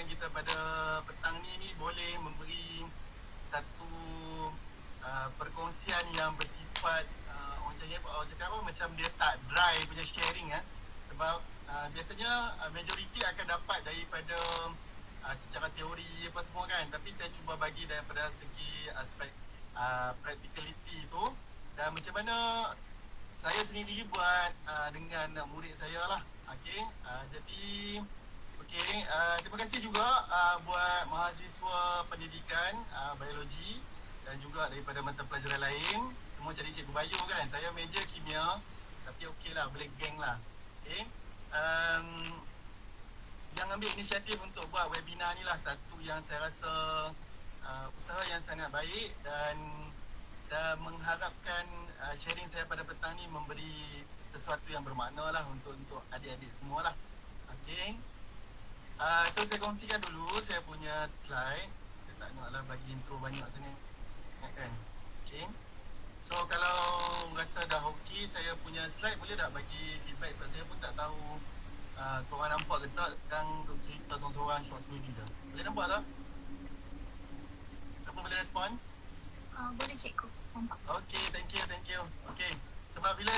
perkongsian kita pada petang ni boleh memberi satu perkongsian yang bersifat orang cakap apa, macam dia tak dry punya sharing sebab biasanya majoriti akan dapat daripada secara teori apa semua kan, tapi saya cuba bagi daripada segi aspek practicality tu dan macam mana saya sendiri buat dengan murid saya lah. Jadi terima kasih juga buat mahasiswa pendidikan biologi dan juga daripada mata pelajaran lain. Semua jadi cikgu bio kan. Saya major kimia, tapi okey lah, boleh geng lah. Yang ambil inisiatif untuk buat webinar ni lah satu yang saya rasa usaha yang sangat baik, dan saya mengharapkan sharing saya pada petang ni memberi sesuatu yang bermakna lah untuk adik-adik semua lah. So saya kongsikan dulu saya punya slide. Saya tak naklah bagi intro banyak sangat kan. So kalau rasa dah okey saya punya slide, boleh tak bagi feedback, sebab saya pun tak tahu korang nampak ke tak kan, untuk cerita seorang-seorang short sendiri je. Boleh nampak tak? Apa boleh respon? Boleh cikgu, nampak. Okay, thank you. Okay, sebab bila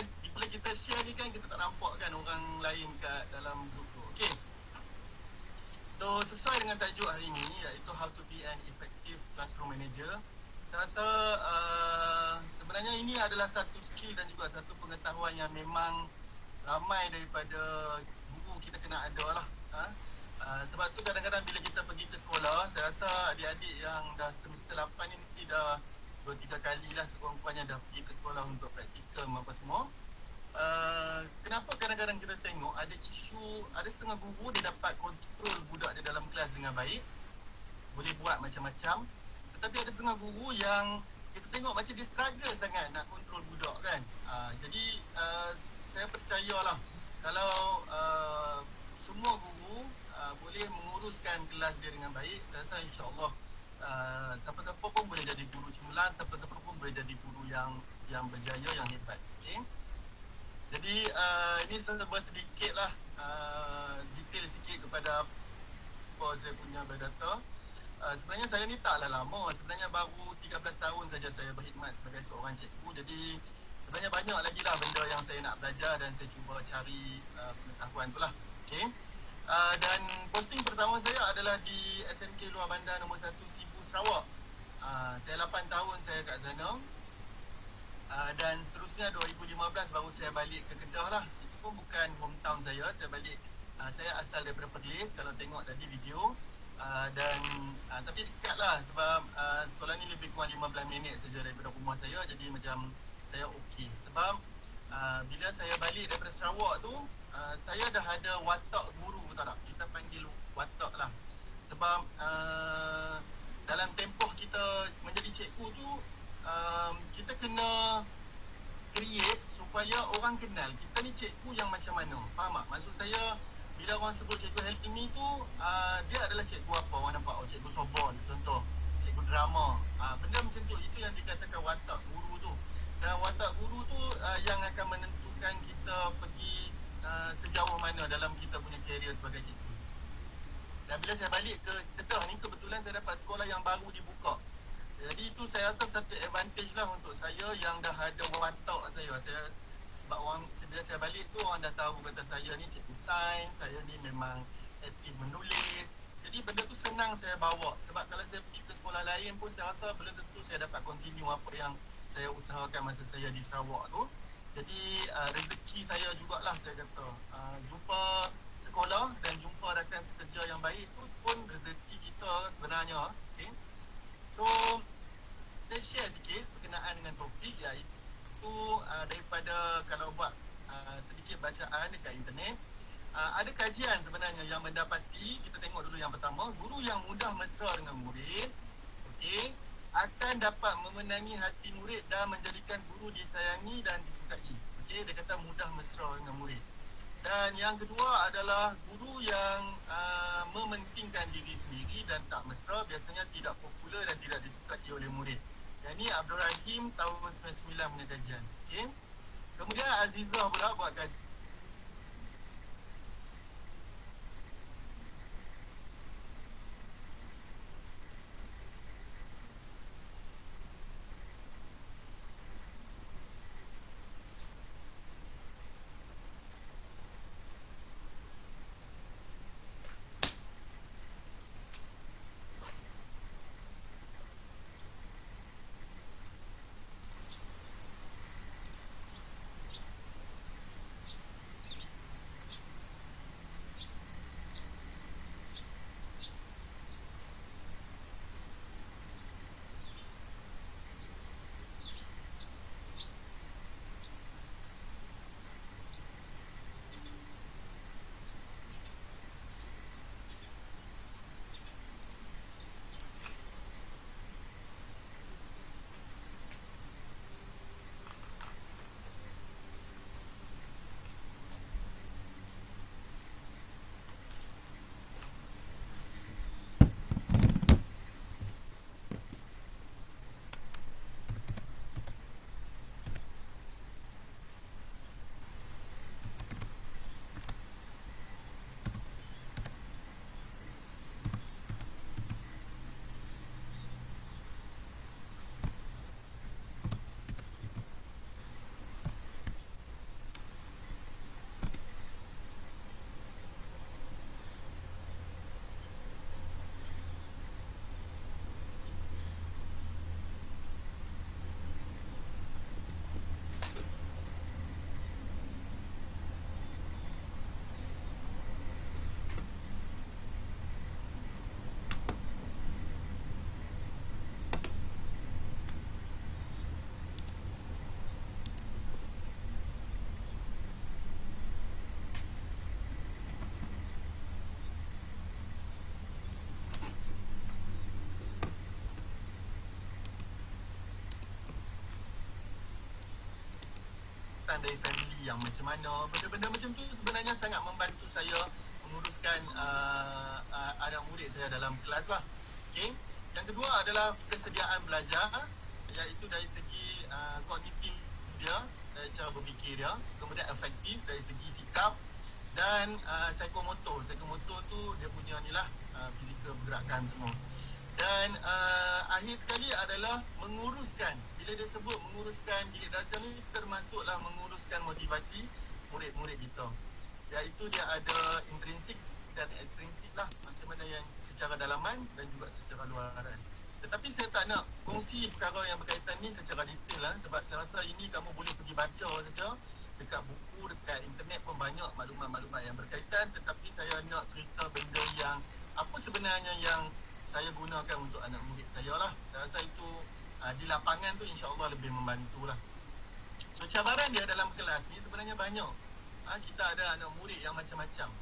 kita share ni kan, kita tak nampak kan orang lain kat dalam grup tu. Okay, so sesuai dengan tajuk hari ni, iaitu How to be an effective classroom manager. Saya rasa sebenarnya ini adalah satu skill dan juga satu pengetahuan yang memang ramai daripada guru kita kena ada lah. Sebab tu kadang-kadang bila kita pergi ke sekolah, saya rasa adik-adik yang dah semester 8 ni mesti dah 2-3 kali lah sekurang-kurangnya dah pergi ke sekolah untuk praktikum apa semua. Kenapa kadang-kadang kita tengok ada isu, ada setengah guru dia dapat kontrol budak dia dalam kelas dengan baik, boleh buat macam-macam, tetapi ada setengah guru yang kita tengok macam dia struggle sangat nak kontrol budak kan. Jadi saya percayalah kalau semua guru boleh menguruskan kelas dia dengan baik, saya rasa insya-Allah siapa-siapa pun boleh jadi guru cemerlang, siapa-siapa pun boleh jadi guru yang berjaya, yang hebat. Jadi ini serba sedikit lah detail sikit kepada apa saya punya biodata. Sebenarnya saya ni taklah lama, sebenarnya baru 13 tahun saja saya berkhidmat sebagai seorang cikgu. Jadi sebenarnya banyak lagi lah benda yang saya nak belajar dan saya cuba cari pengetahuan tu lah. Dan posting pertama saya adalah di SMK Luar Bandar nombor 1 Sibu, Sarawak. Saya 8 tahun saya kat sana. Dan seterusnya 2015 baru saya balik ke Kedah lah. Itu pun bukan hometown saya. Saya balik, saya asal daripada Perlis, kalau tengok tadi video. Tapi dekat lah, sebab sekolah ni lebih kurang 15 minit saja daripada rumah saya. Jadi macam saya okey. Sebab bila saya balik daripada Sarawak tu, saya dah ada watak guru, tahu tak? Kita panggil watak lah. Sebab dalam tempoh kita menjadi cikgu tu, kita kena create supaya orang kenal kita ni cikgu yang macam mana. Faham tak? Maksud saya, bila orang sebut cikgu Helmi tu, dia adalah cikgu apa? Orang nampak, cikgu Sobon contoh, cikgu drama, benda macam tu. Itu yang dikatakan watak guru tu. Dan watak guru tu yang akan menentukan kita pergi sejauh mana dalam kita punya career sebagai cikgu. Dan bila saya balik ke Kedah ni, kebetulan saya dapat sekolah yang baru dibuka. Jadi itu saya rasa satu advantage lah untuk saya yang dah ada watak saya. Sebab bila saya balik tu, orang dah tahu kata saya ni cikgu sains, saya ni memang aktif menulis. Jadi benda tu senang saya bawa. Sebab kalau saya pergi ke sekolah lain pun, saya rasa belum tentu saya dapat continue apa yang saya usahakan masa saya di Sarawak tu. Jadi rezeki saya jugalah saya kata. Jumpa sekolah dan jumpa rakan sekerja yang baik tu pun rezeki kita sebenarnya. So saya share sikit berkenaan dengan topik, iaitu daripada kalau buat sedikit bacaan dekat internet, ada kajian sebenarnya yang mendapati, kita tengok dulu yang pertama, guru yang mudah mesra dengan murid akan dapat memenangi hati murid dan menjadikan guru disayangi dan disukai. Dia kata mudah mesra dengan murid. Dan yang kedua adalah guru yang mementingkan diri sendiri dan tak mesra, biasanya tidak popular dan tidak disukai oleh murid. Dan ini Abdul Rahim tahun 99 punya kajian. Kemudian Azizah pula buat kajian. datang dari family yang macam mana. Benda-benda macam tu sebenarnya sangat membantu saya menguruskan anak murid saya dalam kelas lah. Okay. Yang kedua adalah kesediaan belajar, iaitu dari segi kognitif dia, dari cara berfikir dia, kemudian efektif dari segi sikap, dan psikomotor. Psikomotor tu dia punya ni lah, fizikal bergerakan semua. Dan akhir sekali adalah menguruskan. Bila dia sebut menguruskan bilik darjah ni, termasuklah menguruskan motivasi murid-murid kita, iaitu dia ada intrinsik dan ekstrinsik lah, macam mana yang secara dalaman dan juga secara luaran. Tetapi saya tak nak kongsi perkara yang berkaitan ni secara detail lah, sebab saya rasa ini kamu boleh pergi baca saja dekat buku, dekat internet pun banyak maklumat-maklumat yang berkaitan. Tetapi saya nak cerita benda yang apa sebenarnya yang saya gunakan untuk anak murid saya lah. Saya rasa itu di lapangan tu insya-Allah lebih membantu lah. So cabaran dia dalam kelas ni sebenarnya banyak. Kita ada anak murid yang macam-macam.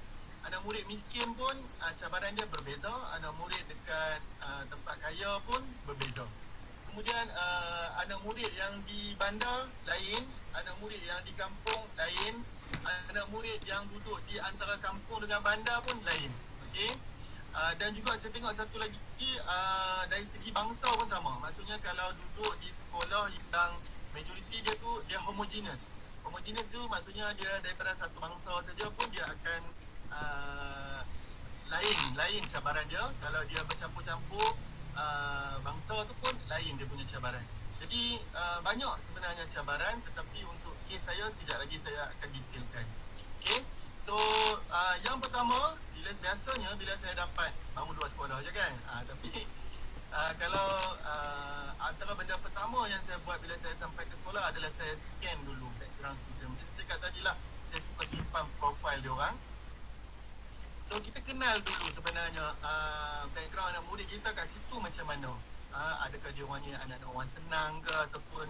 Anak murid miskin pun cabaran dia berbeza. Anak murid dekat tempat kaya pun berbeza. Kemudian anak murid yang di bandar lain, anak murid yang di kampung lain, anak murid yang duduk di antara kampung dengan bandar pun lain. Okey. Dan juga saya tengok satu lagi dari segi bangsa pun sama. Maksudnya kalau duduk di sekolah yang majoriti dia tu dia homogeneous. Homogeneous tu maksudnya dia daripada satu bangsa saja pun dia akan lain cabaran dia. Kalau dia bercampur-campur bangsa tu pun lain dia punya cabaran. Jadi banyak sebenarnya cabaran, tetapi untuk kes saya sekejap lagi saya akan detailkan. Okey. So yang pertama, biasanya bila saya dapat baru 2 sekolah je kan. Tapi kalau antara benda pertama yang saya buat bila saya sampai ke sekolah adalah saya scan dulu background student. Macam saya cakap tadi lah, saya suka simpan profile dia orang. So kita kenal dulu sebenarnya background anak murid kita kat situ macam mana. Adakah dia orang ni anak orang senang ke, ataupun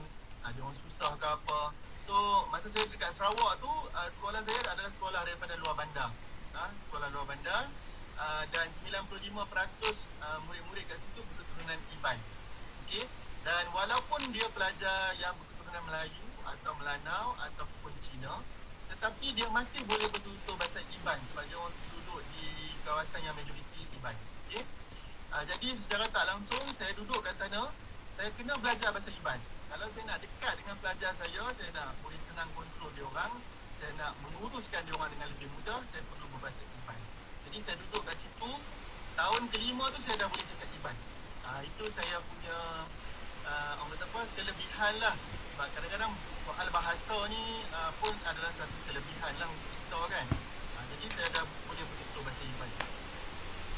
dia orang susah ke apa. So masa saya dekat Sarawak tu, sekolah saya adalah sekolah daripada luar bandar. Sekolah luar bandar, dan 95% murid-murid kat situ berketurunan Iban. Okey. Dan walaupun dia pelajar yang berketurunan Melayu atau Melanau ataupun Cina, tetapi dia masih boleh bertutur bahasa Iban sebab dia orang duduk di kawasan yang majoriti Iban. Okey. Jadi secara tak langsung saya duduk kat sana, saya kena belajar bahasa Iban. Kalau saya nak dekat dengan pelajar saya nak boleh senang kontrol dia orang, saya nak menguruskan dia orang dengan lebih mudah, saya perlu berbahasa Iban. Jadi saya duduk kat situ, tahun kelima tu saya dah boleh cakap Iban. Itu saya punya orang kata apa, kelebihan lah. Sebab kadang-kadang soal bahasa ni pun adalah satu kelebihan lah untuk kita kan. Jadi saya dah boleh betul bahasa Iban.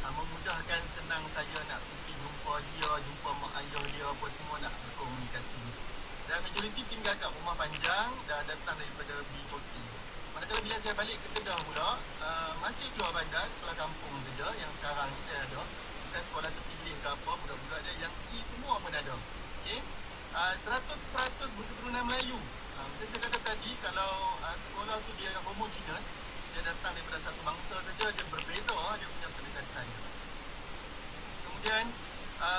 Memudahkan, senang saya nak pergi jumpa dia, jumpa mak ayah dia, apa semua nak berkomunikasi. Dan majoriti tinggal kat rumah panjang, dah datang daripada B40. Manakala bila saya balik ke Kedah pula, masih keluar bandar, sekolah kampung saja yang sekarang ni saya ada. Bukan sekolah terpilih ke apa, budak-budak dia yang semua pun ada. Okay? 100% berketurunan Melayu. Macam saya kata tadi, kalau sekolah tu dia homogeneous, dia datang daripada satu bangsa saja, dia berbeza dia punya pendekatan. Kemudian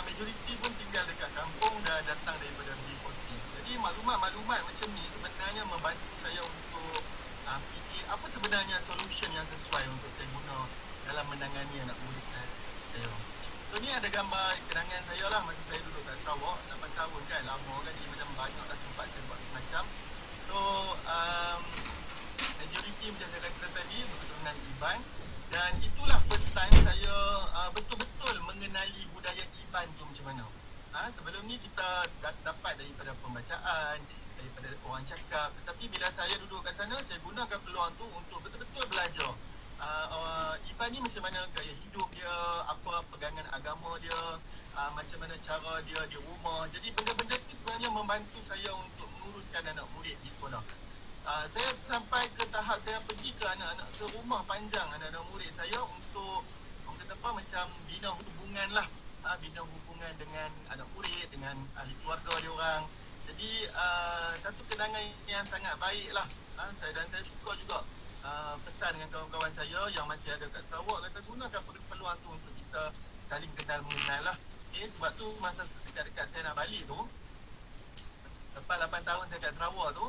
majoriti pun tinggal dekat kampung, dah datang daripada B40. Jadi maklumat-maklumat macam ni sebenarnya membantu saya untuk fikir apa sebenarnya solution yang sesuai untuk saya guna dalam menangani anak murid saya. So ni ada gambar kenangan saya lah masa saya duduk kat Sarawak 8 tahun kan, lama kan, jadi macam banyak dah sempat saya buat macam. So majoriti macam saya kata tadi berketurunan Iban, dan itulah first time saya betul-betul mengenali budaya Iban tu macam mana. Sebelum ni kita dapat daripada pembacaan, daripada orang cakap, tetapi bila saya duduk kat sana, saya gunakan peluang tu untuk betul-betul belajar Iban ni macam mana gaya hidup dia, apa pegangan agama dia, macam mana cara dia di rumah. Jadi benda-benda tu sebenarnya membantu saya untuk menguruskan anak murid di sekolah. Saya sampai ke tahap saya pergi ke anak-anak, ke rumah panjang anak-anak murid saya untuk orang kata apa, macam bina hubungan lah, bina hubungan dengan anak murid, dengan ahli keluarga dia orang. Jadi satu kenangan yang sangat baik lah. Saya suka juga pesan dengan kawan-kawan saya yang masih ada kat Sarawak, kata gunakan peluang tu untuk kita saling kenal mengenal lah. Okay, sebab tu masa dekat-dekat saya nak balik tu, lepas 8 tahun saya kat Sarawak tu,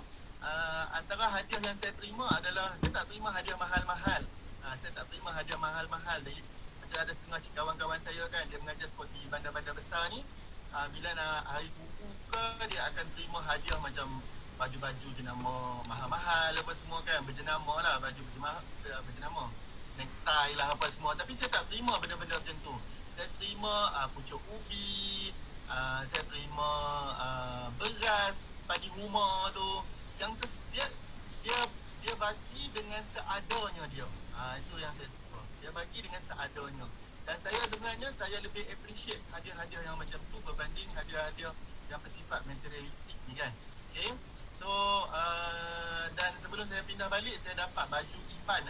antara hadiah yang saya terima adalah saya tak terima hadiah mahal-mahal. Saya tak terima hadiah mahal-mahal dari macam ada setengah kawan-kawan saya kan, dia mengajar seperti bandar-bandar besar ni. Bila nak hari buku ke, dia akan terima hadiah macam baju-baju jenama mahal-mahal apa semua kan, berjenama lah, baju berjenama, necktie lah apa semua. Tapi saya tak terima benda-benda macam tu. Saya terima pucuk ubi, saya terima beras padi rumah tu yang dia bagi dengan seadanya dia. Itu yang saya suka. Dia bagi dengan seadanya. Dan saya sebenarnya saya lebih appreciate hadiah-hadiah yang macam tu berbanding hadiah-hadiah yang bersifat materialistik ni kan. Okay. So dan sebelum saya pindah balik, saya dapat baju Ipan,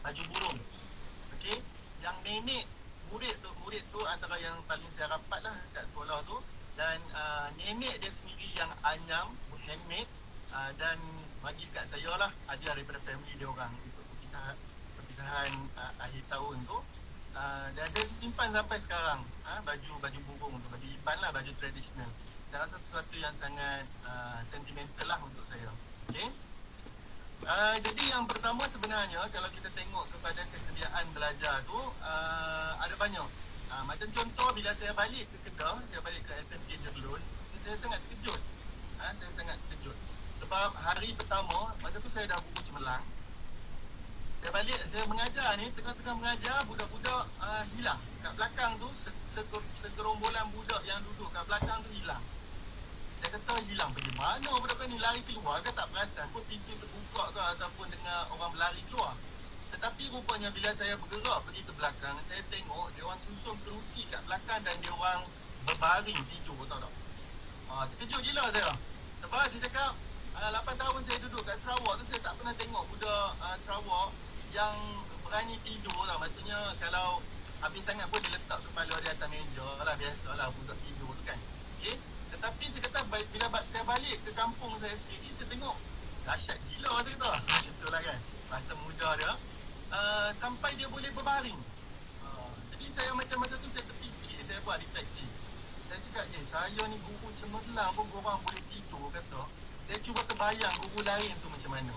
baju burung. Okay. Yang nenek murid tu antara yang paling saya rapat lah kat sekolah tu. Dan nenek dia sendiri yang anyam, handmade, dan bagi kat saya lah hadiah daripada family dia orang untuk perpisahan akhir tahun tu. Dan saya simpan sampai sekarang baju burung tu, baju Ipan lah, baju tradisional. Saya rasa sesuatu yang sangat sentimental lah untuk saya. Okay. Jadi yang pertama sebenarnya kalau kita tengok kepada kesediaan belajar tu, ada banyak. Macam contoh bila saya balik ke Kedah, saya balik ke SMK Jerlun, saya sangat terkejut. Saya sangat terkejut. Sebab hari pertama, masa tu saya dah buku cemerlang. Saya balik, saya mengajar ni, tengah-tengah mengajar, budak-budak hilang. Kat belakang tu, segerombolan budak yang duduk kat belakang tu hilang. Saya kata hilang pergi mana budak ni, lari keluar ke tak perasan pun pintu terbuka ke ataupun dengar orang berlari keluar. Tetapi rupanya bila saya bergerak pergi ke belakang, saya tengok dia orang susun kerusi kat belakang dan dia orang berbaring tidur, tahu tak? Terkejut gila saya. Sebab saya cakap 8 tahun saya duduk kat Sarawak tu, saya tak pernah tengok budak Sarawak yang berani tidur tau. Maksudnya kalau habis sangat pun dia letak kepala di atas meja lah, biasalah budak tidur tu kan. Okay? Tetapi saya kata bila saya balik ke kampung saya sendiri, saya tengok dahsyat gila saya kata. Macam tu lah kan, masa muda dia. Sampai dia boleh berbaring. Jadi saya macam masa tu saya terfikir, saya buat refleksi. Saya cakap, saya ni guru cemerlang pun korang boleh tidur kata. Saya cuba terbayang guru lain tu macam mana.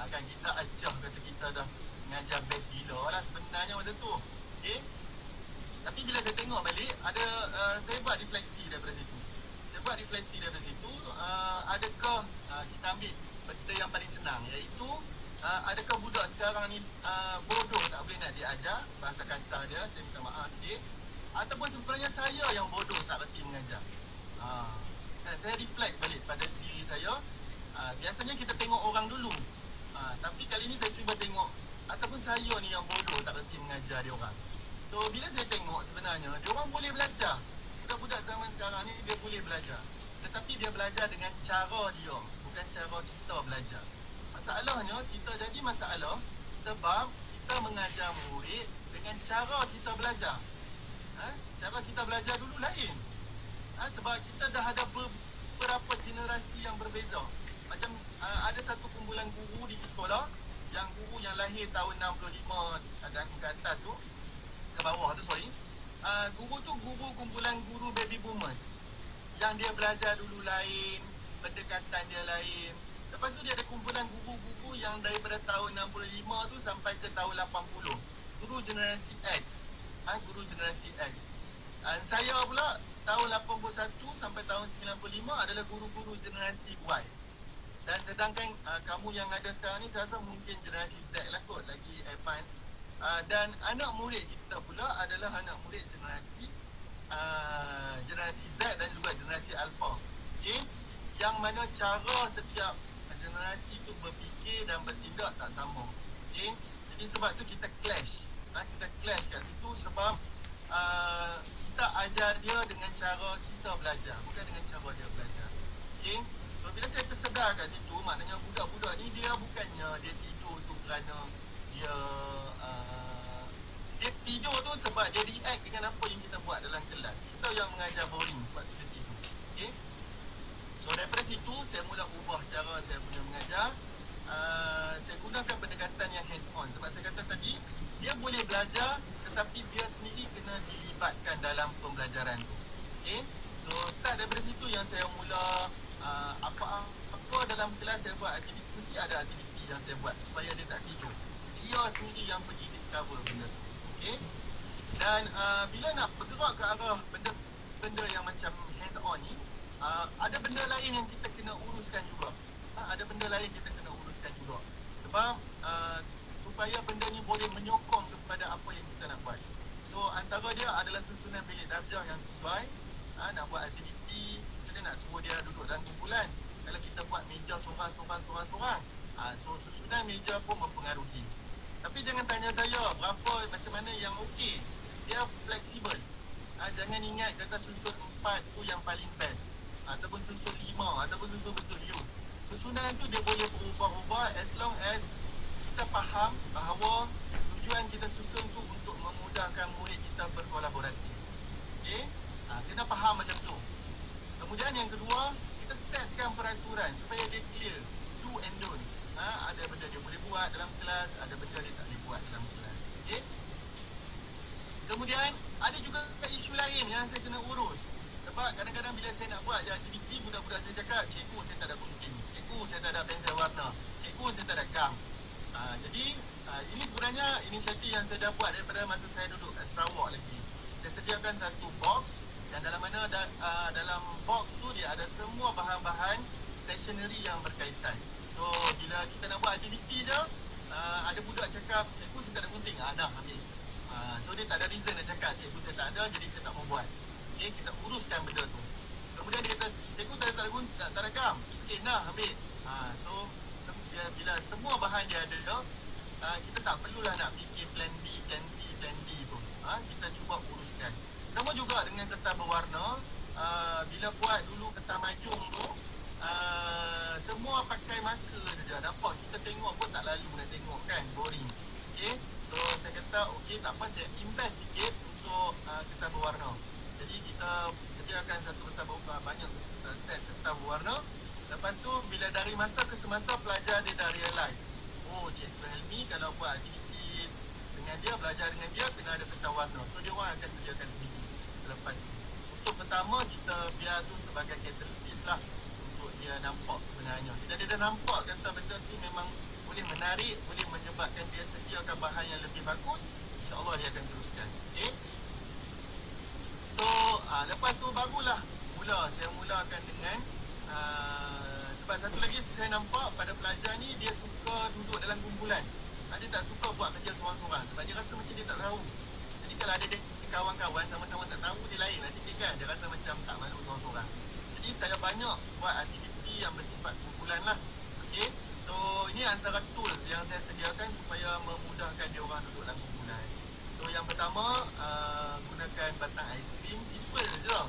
Kan kita acah kata kita dah mengajar best gila lah sebenarnya masa tu. Okay? Tapi bila saya tengok balik, saya buat refleksi daripada situ. Adakah kita ambil benda yang paling senang, iaitu adakah budak sekarang ni bodoh tak boleh nak diajar, bahasa kasar dia, saya minta maaf sikit, ataupun sebenarnya saya yang bodoh tak reti mengajar. Saya reflect balik pada diri saya. Biasanya kita tengok orang dulu, tapi kali ni saya cuba tengok ataupun saya ni yang bodoh tak reti mengajar dia orang. So bila saya tengok sebenarnya dia orang boleh belajar. Budak-budak zaman sekarang ni dia boleh belajar, tetapi dia belajar dengan cara dia, bukan cara kita belajar. Masalahnya kita jadi masalah sebab kita mengajar murid dengan cara kita belajar. Cara kita belajar dulu lain. Sebab kita dah ada beberapa generasi yang berbeza. Macam ada satu kumpulan guru di sekolah, yang guru yang lahir tahun 65 dan ke atas tu, ke bawah tu sorry. Guru tu kumpulan guru baby boomers, yang dia belajar dulu lain, pendekatan dia lain. Lepas tu dia ada kumpulan guru-guru yang daripada tahun 65 tu sampai ke tahun 80, guru generasi X. Guru generasi X. Saya pula tahun 81 sampai tahun 95 adalah guru-guru generasi Y. Dan sedangkan kamu yang ada sekarang ni, saya rasa mungkin generasi Z lah kot, lagi advance. Dan anak murid kita pula adalah anak murid generasi Z dan juga generasi Alpha. Okay? Yang mana cara setiap generasi tu berfikir dan bertindak tak sama. Okay? Jadi sebab tu kita clash. Kita clash kat situ sebab kita ajar dia dengan cara kita belajar, bukan dengan cara dia belajar. Okay? So bila saya tersedar kat situ, maknanya budak-budak ni dia bukannya dia tidur tu kerana dia tidur tu sebab dia react dengan apa yang kita buat dalam kelas. Kita yang mengajar boring sebab tu dia tidur. Okay? So daripada situ saya mula ubah cara saya punya mengajar. Saya gunakan pendekatan yang hands on. Sebab saya kata tadi, dia boleh belajar tetapi dia sendiri kena dilibatkan dalam pembelajaran tu. Okay? So start daripada situ yang saya mula apa dalam kelas saya buat aktiviti, mesti ada aktiviti yang saya buat supaya dia tak tidur. Dia sendiri yang pergi discover benda tu. Okay? Dan bila nak bergerak ke arah benda yang macam hands on ni, ada benda lain yang kita kena uruskan juga. Ada benda lain kita kena uruskan juga. Sebab supaya benda ni boleh menyokong kepada apa yang kita nak buat. So antara dia adalah susunan bilik darjah yang sesuai. Nak buat aktiviti, macam nak suruh dia duduk dalam kumpulan. Kalau kita buat meja sorang-sorang, so susunan meja pun mempengaruhi. Tapi jangan tanya saya berapa, macam mana yang okey. Dia fleksibel. Jangan ingat kata susun 4 tu yang paling best, ataupun susun 5, ataupun susun betul you. Susunan tu dia boleh berubah-ubah as long as kita faham bahawa tujuan kita susun tu untuk memudahkan murid kita berkolaborasi. Okey? Kena faham macam tu. Kemudian yang kedua, kita setkan peraturan supaya dia clear. Do and don'ts. Ada benda dia boleh buat dalam kelas, ada benda dia tak boleh buat dalam kelas. Okey? Kemudian ada juga isu lain yang saya kena urus. Sebab kadang-kadang bila saya nak buat aktiviti, budak-budak saya cakap, cikgu saya tak ada gunting, cikgu saya tak ada pensel warna, cikgu saya tak ada gam. Jadi ini sebenarnya inisiatif yang saya dah buat daripada masa saya duduk kat Sarawak lagi. Saya sediakan satu box yang dalam mana dalam box tu dia ada semua bahan-bahan stationery yang berkaitan. So bila kita nak buat aktiviti je, ada budak cakap, cikgu saya tak ada gunting, dah ambil. So dia tak ada reason nak cakap cikgu saya tak ada, jadi saya tak mau buat. Okay, kita uruskan benda tu. Kemudian dia kata cikgu tak ada gam. Okay, ambil. So bila semua bahan dia ada, kita tak perlulah nak fikir plan B, plan C, plan D tu. Kita cuba uruskan. Sama juga dengan kertas berwarna. Bila buat dulu kertas majung tu, semua pakai marker saja. Nampak kita tengok pun tak lalu nak tengok kan, boring. Okay, so saya kata okey, tak apa, saya invest sikit untuk kertas berwarna. Jadi kita sediakan satu kertas berwarna, banyak set kertas berwarna. Lepas tu bila dari masa ke semasa pelajar dia dah realise, oh Cikgu Helmi kalau buat aktiviti dengan dia, belajar dengan dia, kena ada kertas warna. So dia orang akan sediakan sendiri selepas tu. Untuk pertama kita biar tu sebagai catalyst lah untuk dia nampak sebenarnya. Bila dia dah nampak kata benda tu memang boleh menarik, boleh menyebabkan dia sediakan bahan yang lebih bagus, insya-Allah dia akan teruskan. Okay? So lepas tu barulah saya mulakan dengan sebab satu lagi saya nampak pada pelajar ni, dia suka duduk dalam kumpulan. Dia tak suka buat kerja seorang-seorang sebab dia rasa macam dia tak tahu. Jadi kalau ada dia kawan-kawan sama-sama tak tahu, dia lain lah sikit kan, dia rasa macam tak malu seorang-seorang. Jadi saya banyak buat aktiviti yang bersifat kumpulan lah. Okay? So ini antara tools yang saya sediakan supaya memudahkan dia orang duduk dalam kumpulan. So yang pertama, gunakan batang aiskrim. Simple je.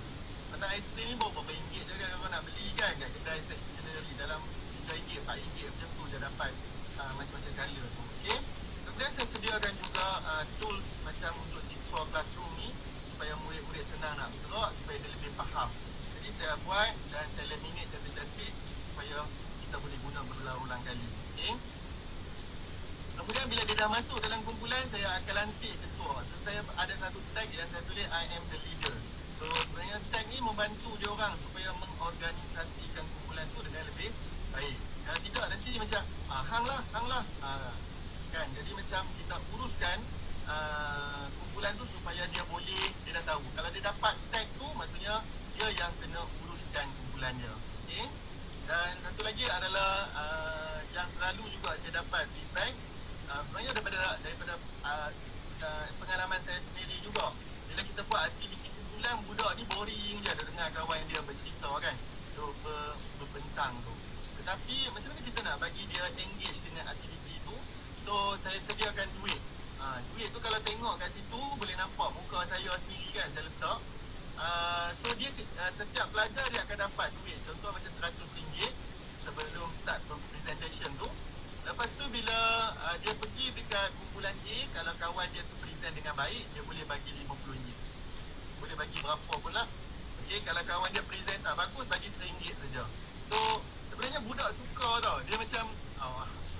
Batang aiskrim ni berapa ringgit je kan kalau nak beli kan kat kedai stationery, dalam RM3, RM4 macam tu je dapat macam-macam colour tu. Okay? Kemudian saya sediakan juga tools macam untuk siswa classroom ni supaya murid-murid senang nak bergerak, supaya dia lebih faham. Jadi saya buat dan saya laminate cantik-cantik supaya kita boleh guna berulang-ulang kali. Okay? Kemudian bila dia dah masuk dalam kumpulan, saya akan lantik ketua. So saya ada satu tag yang saya tulis I am the leader. So sebenarnya tag ni membantu dia orang supaya mengorganisasikan kumpulan tu dengan lebih baik. Kalau tidak nanti dia macam hang lah. Kan, jadi macam kita uruskan kumpulan tu supaya dia dah tahu. Kalau dia dapat tag tu, maksudnya dia yang kena uruskan kumpulan dia. Okay? Dan satu lagi adalah yang selalu juga saya dapat feedback, sebenarnya daripada pengalaman saya sendiri juga. Bila kita buat aktiviti kumpulan, budak ni boring je ada dengar kawan dia bercerita kan, berbentang tu. Tetapi macam mana kita nak bagi dia engage dengan aktiviti tu? So saya sediakan duit. Duit tu kalau tengok kat situ boleh nampak muka saya sendiri kan, saya letak. So dia setiap pelajar dia akan dapat duit. Contoh macam RM100 sebelum start presentation tu. Lepas tu bila dia pergi dekat kumpulan A, kalau kawan dia tu present dengan baik, dia boleh bagi RM50. Boleh bagi berapa pula. Okay, kalau kawan dia present tak bagus, bagi RM1 saja. So sebenarnya budak suka tau. Dia macam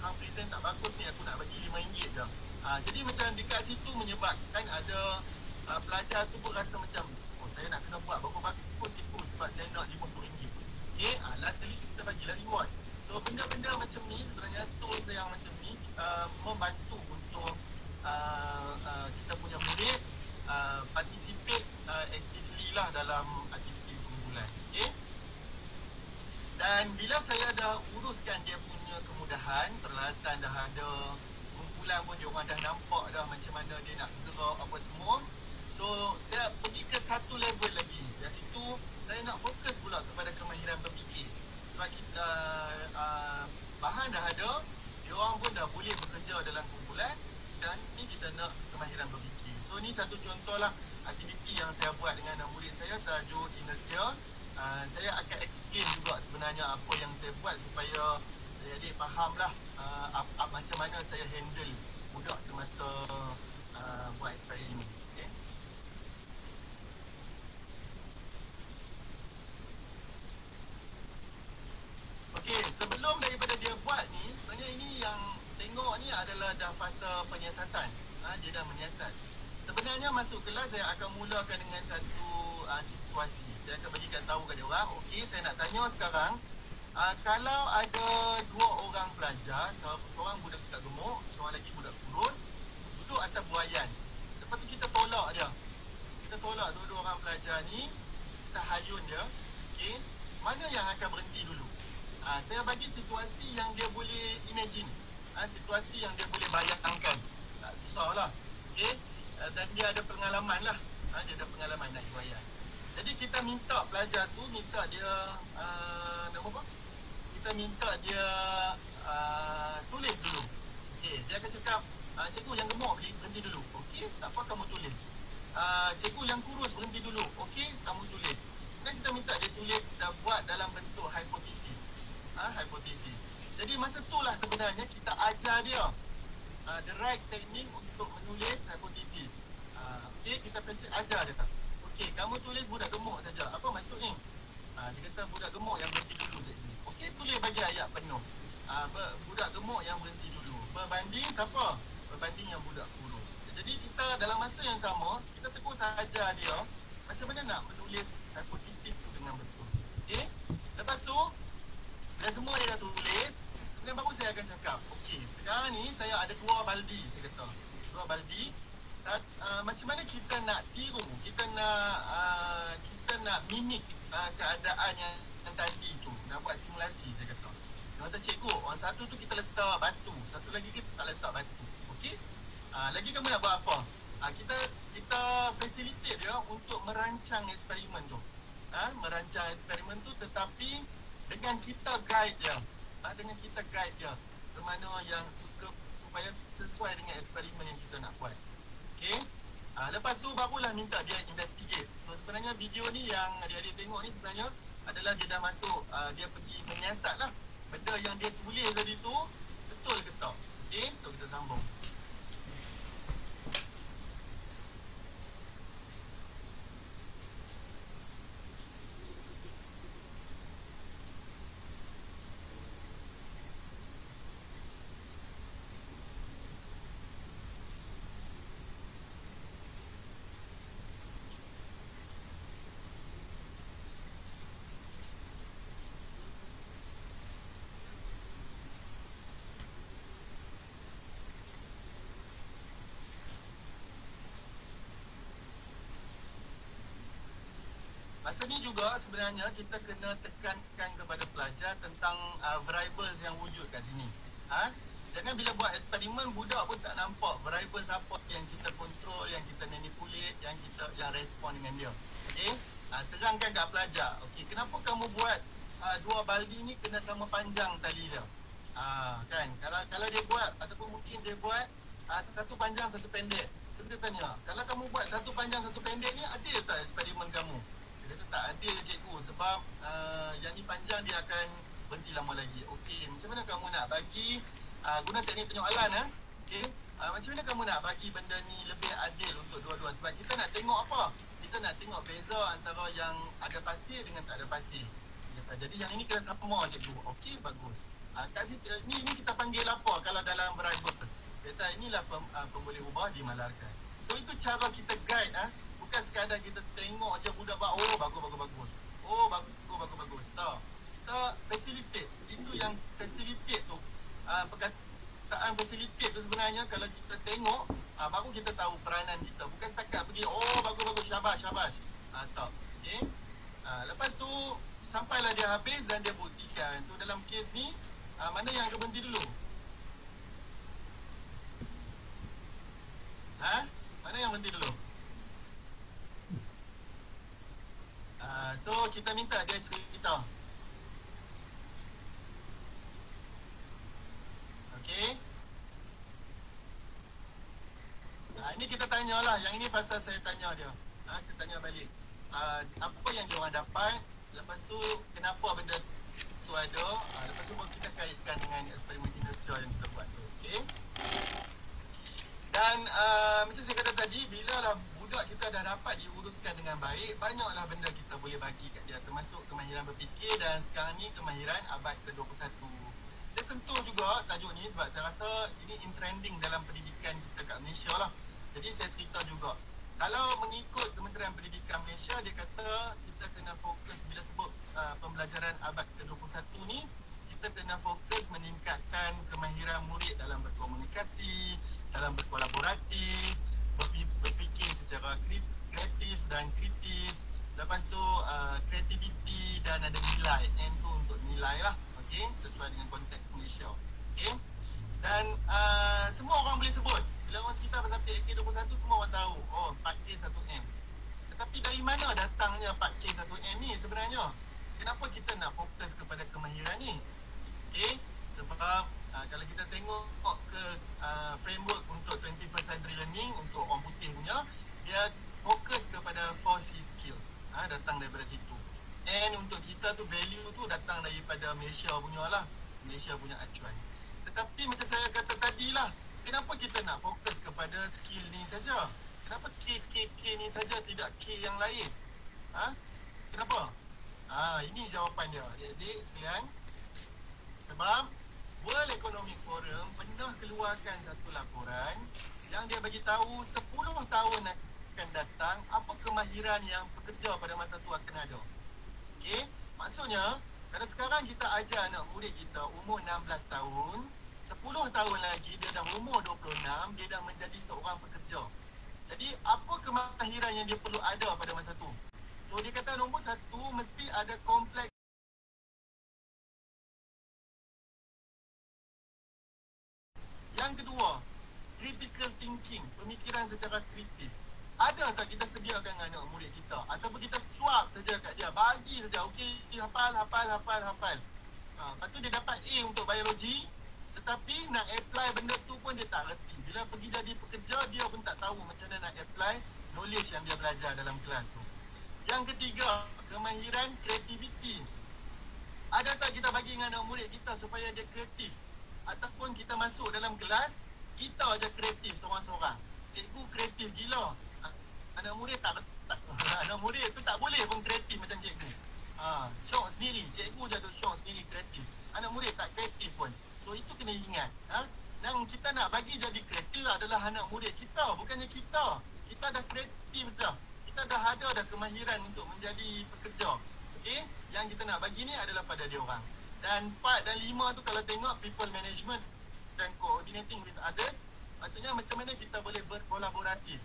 hang present tak bagus ni, aku nak bagi RM5 je. Jadi macam dekat situ menyebabkan ada pelajar tu pun rasa macam, oh saya nak kena buat bagus-bagus itu sebab saya nak RM50. Okay, last kali kita bagilah reward. So benda-benda macam ni sebenarnya tools yang macam ni membantu untuk kita punya murid participate actively lah dalam aktiviti kumpulan. Okay. Dan bila saya dah uruskan dia punya kemudahan, peralatan dah ada, kumpulan pun dia orang dah nampak dah macam mana dia nak gerak apa semua. So saya pergi ke satu level lagi, iaitu saya nak fokus pula kepada kemahiran berfikir. Sebab kita bahan dah ada, dia orang pun dah boleh bekerja dalam kumpulan, dan ni kita nak kemahiran berfikir. So ni satu contoh lah aktiviti yang saya buat dengan murid saya, tajuk inersia. Saya akan explain juga sebenarnya apa yang saya buat supaya adik faham lah macam mana saya handle budak semasa buat eksperimen. Okay. Okey, sebelum daripada dia buat ni, sebenarnya ini yang tengok ni adalah dah fasa penyiasatan. Dia dah menyiasat. Sebenarnya masuk kelas saya akan mulakan dengan satu situasi. Saya akan bagikan tahu kat dia orang. Okey, saya nak tanya sekarang, kalau ada dua orang pelajar, seorang budak gemuk, seorang lagi budak kurus, duduk atas buaian. Lepas tu kita tolak dia. Kita tolak dua-dua orang pelajar ni, kita hayun dia. Okey, mana yang akan berhenti dulu? Saya bagi situasi yang dia boleh imagine, situasi yang dia boleh bayangkan. Tak susah lah. Okay? Dan dia ada pengalaman lah. Dia ada pengalaman naik buaian. Jadi kita minta pelajar tu, minta dia nak apa? Kita minta dia tulis dulu. Okay, dia akan cakap, cikgu yang gemuk berhenti dulu. Okey, tak apa, kamu tulis. Cikgu yang kurus berhenti dulu. Okey, kamu tulis. Dan kita minta dia tulis dan buat dalam bentuk hipotesis. Hipotesis. Jadi masa tu lah sebenarnya kita ajar dia the right technique untuk menulis hipotesis. Okay, kita pasti ajar dia. Okey, kamu tulis budak gemuk saja. Apa maksud ni? Dia kata budak gemuk yang berhenti dulu. Okey, tulis bagi ayat penuh. Budak gemuk yang berhenti dulu. Berbanding apa? Berbanding yang budak kurus. Jadi kita dalam masa yang sama, kita terus ajar dia macam mana nak menulis hipotesis tu dengan betul. Okey? Lepas tu, bila semua dia dah tulis, kemudian baru saya akan cakap, okey, sekarang ni saya ada dua baldi, saya kata. Dua baldi. Macam mana kita nak tiru, kita nak mimik keadaan yang tadi tu, nak buat simulasi, saya kata. Dia kata, cikgu, orang satu tu kita letak batu, satu lagi kita tak letak batu. Okey? Lagi kamu nak buat apa? Kita facilitate dia untuk merancang eksperimen tu. Merancang eksperimen tu, tetapi dengan kita guide dia. Dengan kita guide dia ke mana yang supaya sesuai dengan eksperimen yang kita nak buat. Okey. Lepas tu barulah minta dia investigate. So sebenarnya video ni yang adik-adik tengok ni sebenarnya adalah dia dah masuk, dia pergi menyiasat lah. Benda yang dia tulis tadi tu betul ke tak. Okey, so kita sambung. Masa ni juga sebenarnya kita kena tekankan kepada pelajar tentang variables yang wujud kat sini. Jangan bila buat eksperimen budak pun tak nampak variables apa yang kita kontrol, yang kita manipulate, yang respon dengan dia. Okey? Terangkan kat pelajar. Okey, kenapa kamu buat dua baldi ni kena sama panjang tali dia? Kan? Kalau dia buat ataupun mungkin dia buat satu panjang satu pendek. So kita tanya, kalau kamu buat satu panjang satu pendek ni adil tak eksperimen kamu? Dia kata tak adil cikgu sebab yang ni panjang dia akan berhenti lama lagi. Okey, macam mana kamu nak bagi guna teknik penyoalan okey, macam mana kamu nak bagi benda ni lebih adil untuk dua-dua? Sebab kita nak tengok apa? Kita nak tengok beza antara yang ada pasir dengan tak ada pasir. Jadi yang ini kena sama cikgu. Okey, bagus. Kat situ ni kita panggil apa kalau dalam variables? Kata inilah pemboleh ubah dimalarkan. So itu cara kita guide bukan sekadar kita tengok je budak buat bagus. Oh bagus. Tak. kita facilitate. Itu yang facilitate tu. Perkataan facilitate tu sebenarnya kalau kita tengok, baru kita tahu peranan kita. Bukan setakat pergi, oh bagus-bagus, syabas. Tak. Okay. Lepas tu, sampailah dia habis dan dia buktikan. So dalam kes ni, mana yang akan berhenti dulu? Mana yang berhenti dulu? So kita minta dia cerita. Okay. Ini kita tanyalah. Yang ini pasal saya tanya dia. Saya tanya balik. Apa yang dia orang dapat? Lepas tu kenapa benda tu ada? Lepas tu kita kaitkan dengan eksperimen inersia yang kita buat tu. Okay. Dan macam saya kata tadi, bila lah budak kita dah dapat diuruskan dengan baik, banyaklah benda kita boleh bagi kat dia, termasuk kemahiran berfikir. Dan sekarang ni kemahiran abad ke-21. Saya sentuh juga tajuk ni sebab saya rasa ini in trending dalam pendidikan kita kat Malaysia lah. Jadi saya cerita juga, kalau mengikut Kementerian Pendidikan Malaysia, dia kata kita kena fokus, bila sebut pembelajaran abad ke-21 ni, kita kena fokus meningkatkan kemahiran murid dalam berkomunikasi, dalam berkolaboratif, berfikir secara kreatif dan kritis. Lepas tu kreativiti dan ada nilai. N tu untuk nilai lah. Okay? Sesuai dengan konteks Malaysia. Okay? Dan semua orang boleh sebut. Bila orang cerita pasal PK21, semua orang tahu. Oh, 4K1M. Tetapi dari mana datangnya 4K1M ni sebenarnya? Kenapa kita nak fokus kepada kemahiran ni? Okay? Sebab kalau kita tengok ke framework untuk 21st century learning, untuk orang putih punya, dia fokus kepada 4C skill. Datang daripada situ. And untuk kita tu, value tu datang daripada Malaysia punya lah. Malaysia punya acuan. Tetapi macam saya kata tadi lah, kenapa kita nak fokus kepada skill ni saja? Kenapa K ni saja, tidak K yang lain? Kenapa? Ini jawapan dia. Adik-adik sekalian. Sebab World Economic Forum pernah keluarkan satu laporan yang dia bagi tahu 10 tahun akan datang, apa kemahiran yang pekerja pada masa tu akan ada. Okey, maksudnya kalau sekarang kita ajar anak murid kita umur 16 tahun, 10 tahun lagi dia dah umur 26, dia dah menjadi seorang pekerja. Jadi apa kemahiran yang dia perlu ada pada masa tu? So dia kata nombor satu, mesti ada kompleks. Yang kedua, critical thinking, pemikiran secara kritis. Ada tak kita sediakan anak murid kita? Ataupun kita swap saja kat dia, bagi saja, okey, hafal. Lepas tu dia dapat A untuk biologi, tetapi nak apply benda tu pun dia tak reti. Bila pergi jadi pekerja, dia pun tak tahu macam mana nak apply knowledge yang dia belajar dalam kelas tu. Yang ketiga, kemahiran kreativiti. Ada tak kita bagi dengan anak murid kita supaya dia kreatif? Ataupun kita masuk dalam kelas, kita aja kreatif seorang-seorang. Cikgu kreatif gila. Anak murid anak murid tu tak boleh pun kreatif macam cikgu. Syok sendiri, cikgu je tu syok sendiri kreatif. Anak murid tak kreatif pun. So itu kena ingat. Yang kita nak bagi jadi kreatif adalah anak murid kita, bukannya kita. Kita dah kreatif dah. Kita dah ada dah kemahiran untuk menjadi pekerja. Okey? Yang kita nak bagi ni adalah pada dia orang. Dan 4 dan 5 tu kalau tengok people management dan coordinating with others, maksudnya macam mana kita boleh berkolaboratif.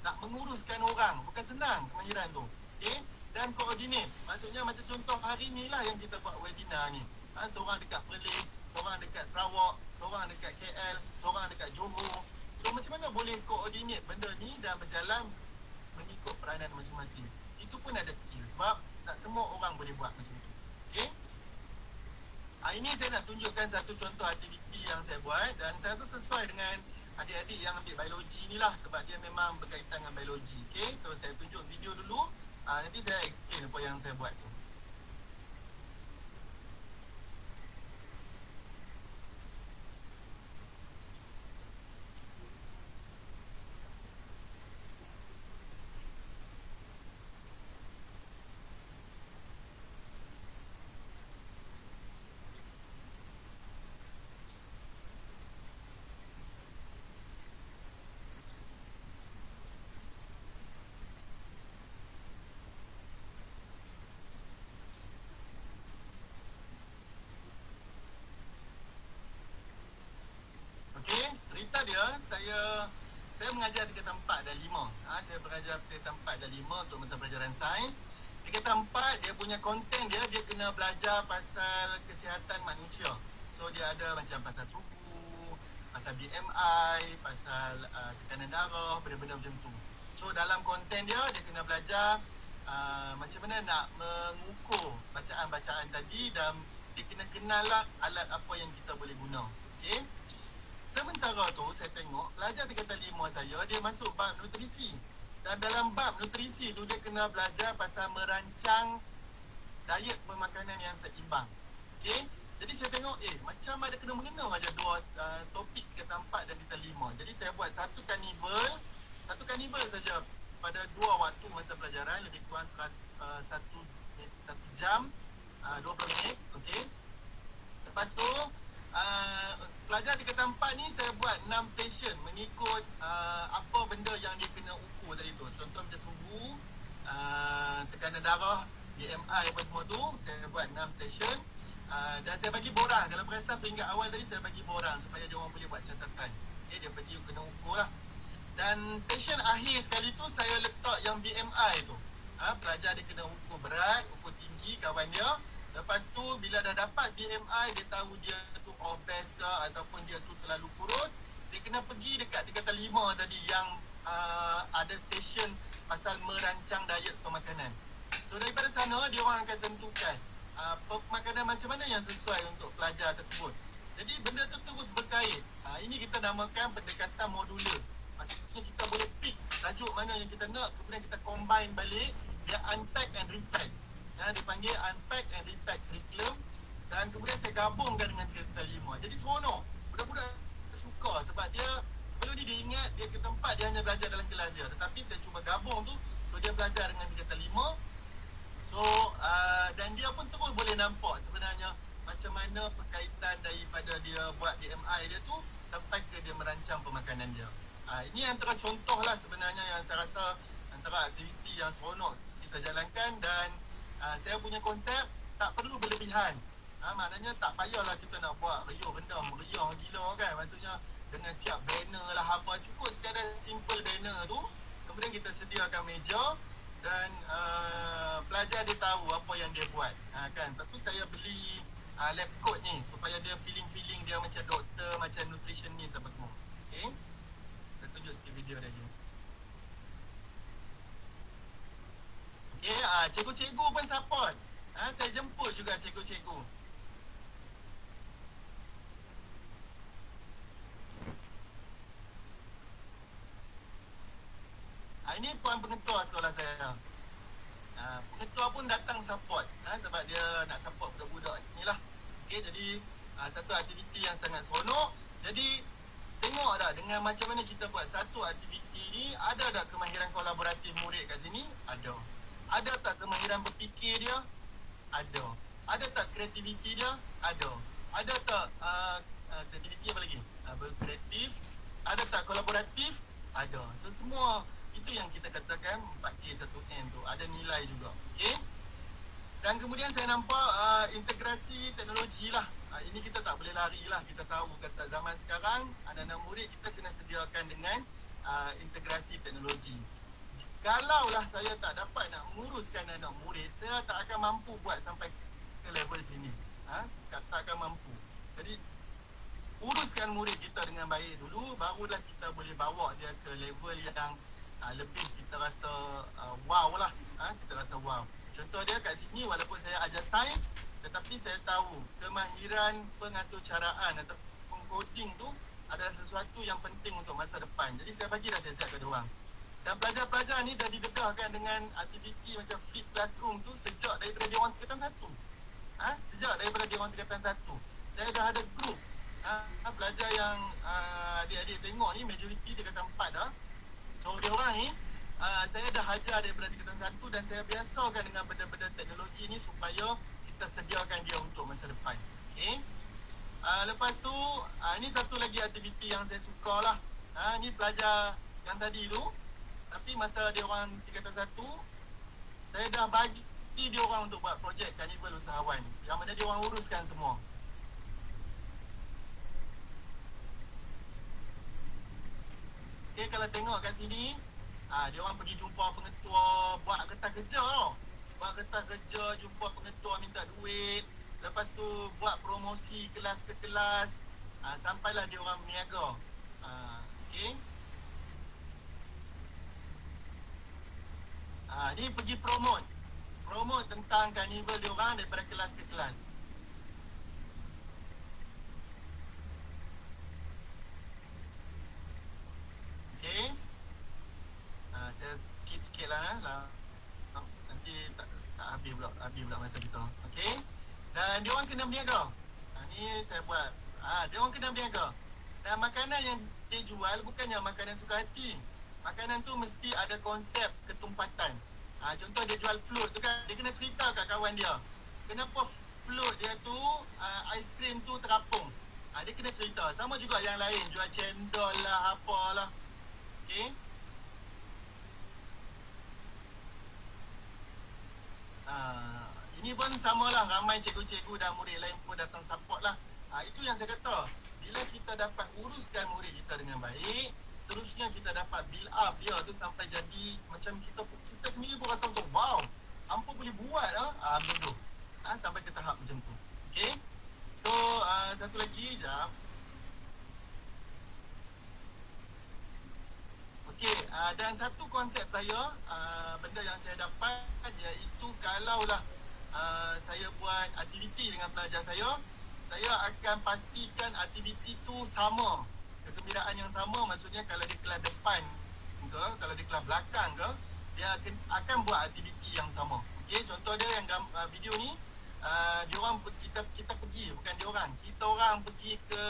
Nak menguruskan orang, bukan senang kemahiran tu. Okay? Dan coordinate, maksudnya macam contoh hari ni lah yang kita buat webinar ni. Seorang dekat Perlis, seorang dekat Sarawak, seorang dekat KL, seorang dekat Johor. So macam mana boleh coordinate benda ni dan berjalan mengikut peranan masing-masing. Itu pun ada skill sebab tak semua orang boleh buat macam tu. Okay? Ini saya nak tunjukkan satu contoh aktiviti yang saya buat dan saya rasa sesuai dengan adik-adik yang ambil biologi ni lah sebab dia memang berkaitan dengan biologi. Okay, so saya tunjuk video dulu, nanti saya explain apa yang saya buat tu. saya mengajar tingkatan 4 dan 5. Saya belajar tingkatan 4 dan 5 untuk mata pelajaran sains. Tingkatan 4 dia punya konten dia kena belajar pasal kesihatan manusia. So dia ada macam pasal tubuh, pasal BMI, pasal tekanan darah, benda-benda macam tu. So dalam konten dia kena belajar macam mana nak mengukur bacaan-bacaan tadi, dan dia kena kenal lah alat apa yang kita boleh guna. Okay. Sementara tu saya tengok pelajar tingkatan 5 saya, dia masuk bab nutrisi. Dan dalam bab nutrisi tu dia kena belajar pasal merancang diet pemakanan yang seimbang. Okay. Jadi saya tengok macam ada kena mengena aja dua topik tingkatan 4 dan tingkatan 5. Jadi saya buat satu kanibal saja pada 2 waktu mata pelajaran, lebih kurang 1 jam 20 minit. Okey. Lepas tu pelajar tingkatan 4 ni saya buat 6 stesen mengikut apa benda yang dia kena ukur tadi tu. Contoh macam suhu, tekanan darah, BMI apa semua tu, saya buat 6 stesen. Dan saya bagi borang. Kalau perasan peringkat awal tadi saya bagi borang supaya dia orang boleh buat catatan. Okay, dia pergi kena ukur lah. Dan stesen akhir sekali tu saya letak yang BMI tu. Pelajar dia kena ukur berat, ukur tinggi kawan dia. Lepas tu bila dah dapat BMI, dia tahu dia tu obes ke ataupun dia tu terlalu kurus, dia kena pergi dekat tingkatan 5 tadi yang ada stesen pasal merancang diet pemakanan. So daripada sana dia orang akan tentukan pemakanan macam mana yang sesuai untuk pelajar tersebut. Jadi benda tu terus berkait. Ini kita namakan pendekatan modular. Maksudnya kita boleh pick tajuk mana yang kita nak, kemudian kita combine balik, dia unpack and repack. Dipanggil unpack and repack curriculum. Dan kemudian saya gabungkan dengan tingkatan 5. Jadi seronok. Budak-budak suka sebab dia sebelum ni dia ingat dia ke tempat dia hanya belajar dalam kelas dia. Tetapi saya cuba gabung tu, so dia belajar dengan tingkatan 5. So dan dia pun terus boleh nampak sebenarnya macam mana perkaitan daripada dia buat BMI dia tu sampai ke dia merancang pemakanan dia. Ini antara contoh lah sebenarnya yang saya rasa antara aktiviti yang seronok kita jalankan. Dan saya punya konsep tak perlu berlebihan. Maknanya tak payahlah kita nak buat riuh benda meriah gila kan. Maksudnya dengan siap banner lah apa, cukup sekadar simple banner tu. Kemudian kita sediakan meja dan pelajar dia tahu apa yang dia buat. Kan. Lepas tu saya beli lab coat ni supaya dia feeling dia macam doktor, macam nutritionist apa semua. Okay. Saya tunjuk sikit video dia lagi. Okay, cikgu-cikgu pun support. Saya jemput juga cikgu-cikgu. Ini puan pengetua sekolah saya. Pengetua pun datang support sebab dia nak support budak-budak ni lah. Okay, jadi satu aktiviti yang sangat seronok. Jadi tengok dah dengan macam mana kita buat satu aktiviti ni, ada tak kemahiran kolaboratif murid kat sini? Ada. Ada tak kemahiran berfikir dia? Ada. Ada tak kreativiti dia? Ada. Ada tak kreativiti apa lagi? Berkreatif. Ada tak kolaboratif? Ada. So semua itu yang kita katakan 4K1M tu. Ada nilai juga. Okay. Dan kemudian saya nampak integrasi teknologi lah. Ini kita tak boleh lari lah. Kita tahu kata zaman sekarang anak-anak murid kita kena sediakan dengan integrasi teknologi. Kalaulah saya tak dapat nak menguruskan anak murid, saya tak akan mampu buat sampai ke level sini. Tak akan mampu. Jadi uruskan murid kita dengan baik dulu, barulah kita boleh bawa dia ke level yang lebih kita rasa wow lah. Kita rasa wow. Contoh dia kat sini, walaupun saya ajar sains, tetapi saya tahu kemahiran pengaturcaraan atau coding tu adalah sesuatu yang penting untuk masa depan. Jadi saya bagilah siasat ke diorang. Dan pelajar-pelajar ni dah didedahkan dengan aktiviti macam flip classroom tu sejak daripada dia orang tingkatan 1. Sejak daripada dia orang tingkatan 1. Saya dah ada grup pelajar yang adik-adik tengok ni majoriti tingkatan 4 dah. So dia orang ni saya dah ajar daripada tingkatan 1 dan saya biasakan dengan benda-benda teknologi ni supaya kita sediakan dia untuk masa depan. Okay. Lepas tu ni satu lagi aktiviti yang saya suka lah. Ni pelajar yang tadi tu. Tapi masa dia orang tingkatan 1, saya dah bagi dia orang untuk buat projek Karnival Usahawan, yang mana dia orang uruskan semua. Okay, kalau tengok kat sini, dia orang pergi jumpa pengetua, buat kertas kerja tau. Buat kertas kerja, jumpa pengetua minta duit. Lepas tu buat promosi kelas ke kelas. Sampailah dia orang berniaga. Okay. Ni pergi promote tentang karnival dia orang daripada kelas ke kelas. Okay. Saya skip sikit lah. Nanti tak habis pula masa kita. Okay. Dan dia orang kena berniaga. Ni saya buat. Dia orang kena berniaga. Dan makanan yang dia jual bukannya makanan suka hati. Makanan tu mesti ada konsep ketumpatan. Contoh dia jual float tu kan, dia kena cerita kat kawan dia. Kenapa float dia tu, aiskrim tu terapung. Dia kena cerita. Sama juga yang lain, jual cendol lah, apalah. Okay. Ini pun samalah, ramai cikgu-cikgu dan murid lain pun datang support lah. Itu yang saya kata, bila kita dapat uruskan murid kita dengan baik, seterusnya kita dapat build up dia tu sampai jadi macam kita sendiri pun rasa macam wow, hampa boleh buat macam tu. Sampai ke tahap macam tu. Okay. So satu lagi jap. Okay, dan satu konsep saya, benda yang saya dapat iaitu kalaulah saya buat aktiviti dengan pelajar saya akan pastikan aktiviti tu sama, kegembiraan yang sama. Maksudnya kalau di kelas depan ke, kalau di kelas belakang ke, dia akan buat aktiviti yang sama. Okey, contoh dia yang video ni, diorang kita pergi, bukan diorang, kita orang pergi ke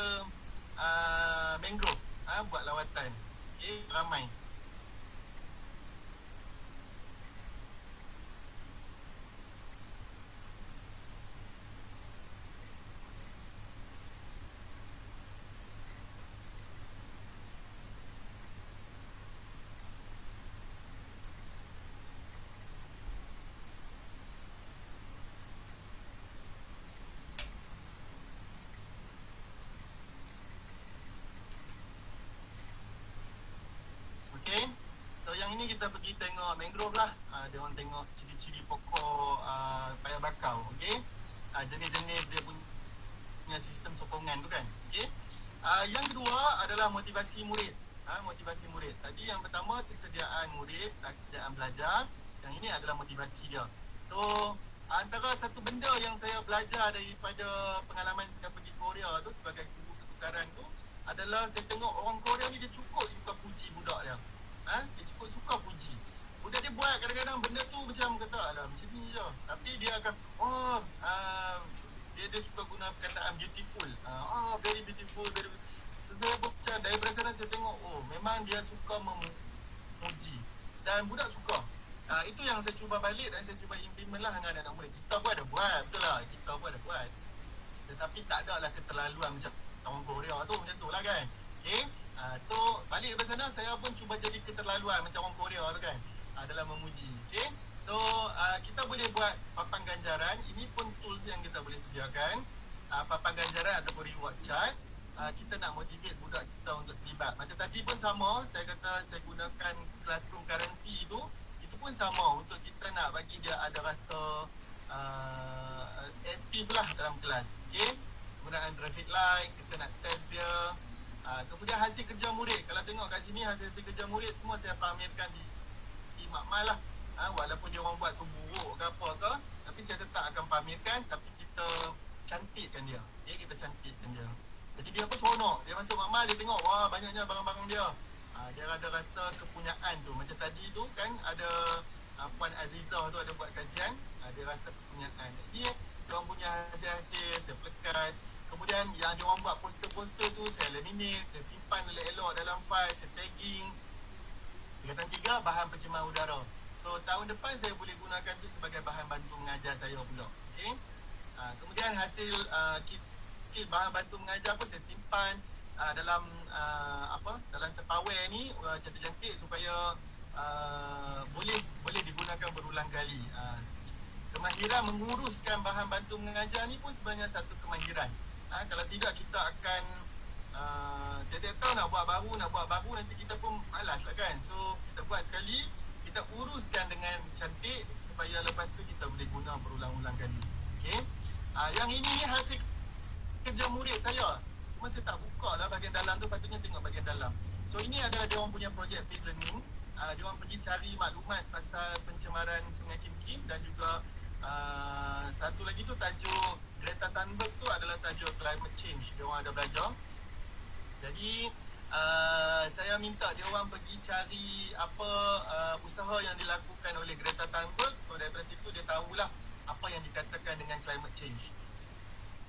mangrove, buat lawatan. Okey, ramai. Okay. So yang ini kita pergi tengok mangrove lah. Dia orang tengok ciri-ciri pokok paya bakau. Okay. Jenis-jenis dia punya sistem sokongan tu kan. Okay. Yang kedua adalah motivasi murid. Motivasi murid. Tadi yang pertama kesediaan murid, kesediaan belajar. Yang ini adalah motivasi dia. So antara satu benda yang saya belajar daripada pengalaman saya pergi Korea tu sebagai guru ketukaran tu adalah saya tengok orang Korea ni dia cukup suka puji budak dia. Dia cukup suka puji. Budak dia buat kadang-kadang benda tu macam kata alah macam ni je. Tapi dia akan dia suka guna perkataan beautiful. Very beautiful, very. So saya macam daripada sana saya tengok memang dia suka memuji. Dan budak suka. Itu yang saya cuba balik dan saya cuba implement lah dengan anak murid. Kita pun ada buat, betul lah. Kita pun ada buat. Tetapi tak ada lah keterlaluan macam orang Korea tu, macam tu lah kan. Okay. So balik daripada sana saya pun cuba jadi keterlaluan macam orang Korea tu kan, dalam memuji. Okay. So kita boleh buat papan ganjaran. Ini pun tools yang kita boleh sediakan. Papan ganjaran ataupun reward chart. Kita nak motivate budak kita untuk terlibat. Macam tadi pun sama, saya kata saya gunakan classroom currency itu pun sama untuk kita nak bagi dia ada rasa aktif lah dalam kelas. Okay. Gunakan traffic light, kita nak test dia. Kemudian hasil kerja murid. Kalau tengok kat sini hasil kerja murid semua saya pamerkan di makmal lah. Walaupun dia orang buat tu buruk ke apa ke, tapi saya tetap akan pamerkan. Tapi kita cantikkan dia. Kita cantikkan dia. Jadi dia pun seronok. Dia masuk makmal, dia tengok wah banyaknya barang-barang dia. Dia ada rasa kepunyaan tu. Macam tadi tu kan ada Puan Azizah tu ada buat kajian, dia rasa kepunyaan. Jadi dia orang punya hasil-hasil saya plekat. Kemudian yang dia orang buat poster-poster tu saya laminate, saya simpan elok-elok dalam file, saya tagging. Tingkatan 3, bahan pencemaran udara. So tahun depan saya boleh gunakan tu sebagai bahan bantu mengajar saya pula. Okay. Kemudian hasil kit bahan bantu mengajar pun saya simpan dalam dalam Tupperware ni cantik-cantik supaya boleh digunakan berulang kali. Kemahiran menguruskan bahan bantu mengajar ni pun sebenarnya satu kemahiran. Kalau tidak kita akan tiap-tiap tahun nak buat baru nanti kita pun malas lah kan. So kita buat sekali, kita uruskan dengan cantik supaya lepas tu kita boleh guna berulang-ulang kali. Okay. Yang ini hasil kerja murid saya. Cuma saya tak buka lah bahagian dalam tu, patutnya tengok bahagian dalam. So ini adalah dia orang punya project based learning. Dia orang pergi cari maklumat pasal pencemaran Sungai Kim Kim, dan juga satu lagi tu tajuk Greta Thunberg tu adalah tajuk climate change. Dia orang ada belajar. Jadi saya minta dia orang pergi cari apa usaha yang dilakukan oleh Greta Thunberg. So daripada situ dia tahulah apa yang dikatakan dengan climate change.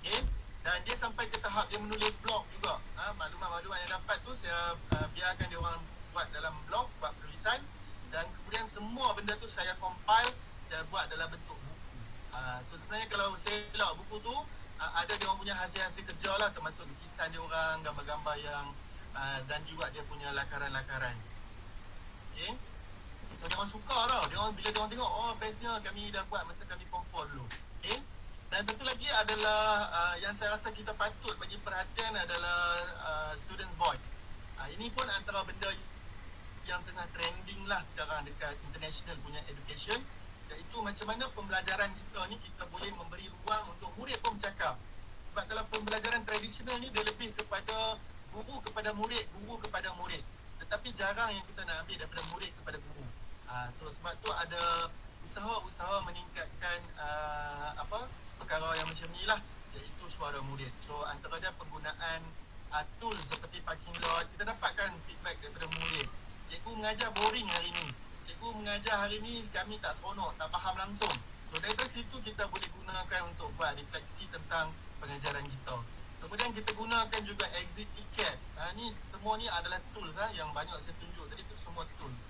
Okay. Dan dia sampai ke tahap dia menulis blog juga. Maklumat-maklumat yang dapat tu saya biarkan dia orang buat dalam blog, buat tulisan, dan kemudian semua benda tu saya compile, saya buat dalam bentuk buku. So sebenarnya kalau saya elok buku tu, ada dia orang punya hasil-hasil kerja lah, termasuk lukisan dia orang, gambar-gambar yang dan juga dia punya lakaran-lakaran. Okay. So dia orang suka tau. Dia orang, bila dia orang tengok, oh bestnya kami dah buat masa kami form 4 dulu. Okay. Dan satu lagi adalah yang saya rasa kita patut bagi perhatian adalah student voice. Ini pun antara benda yang tengah trending lah sekarang dekat international punya education, iaitu macam mana pembelajaran kita ni kita boleh memberi ruang untuk murid pun bercakap. Sebab dalam pembelajaran tradisional ni dia lebih kepada guru kepada murid, guru kepada murid. Tetapi jarang yang kita nak ambil daripada murid kepada guru. So sebab tu ada usaha-usaha meningkatkan perkara yang macam ni lah, iaitu suara murid. So antara dia penggunaan tool seperti parking lot. Kita dapatkan feedback daripada murid, cikgu mengajar boring hari ni, cikgu mengajar hari ni kami tak seronok, tak faham langsung. So daripada situ kita boleh gunakan untuk buat refleksi tentang pengajaran kita. Kemudian kita gunakan juga exit ticket. Ni semua ni adalah tools yang banyak saya tunjuk tadi tu, semua tools.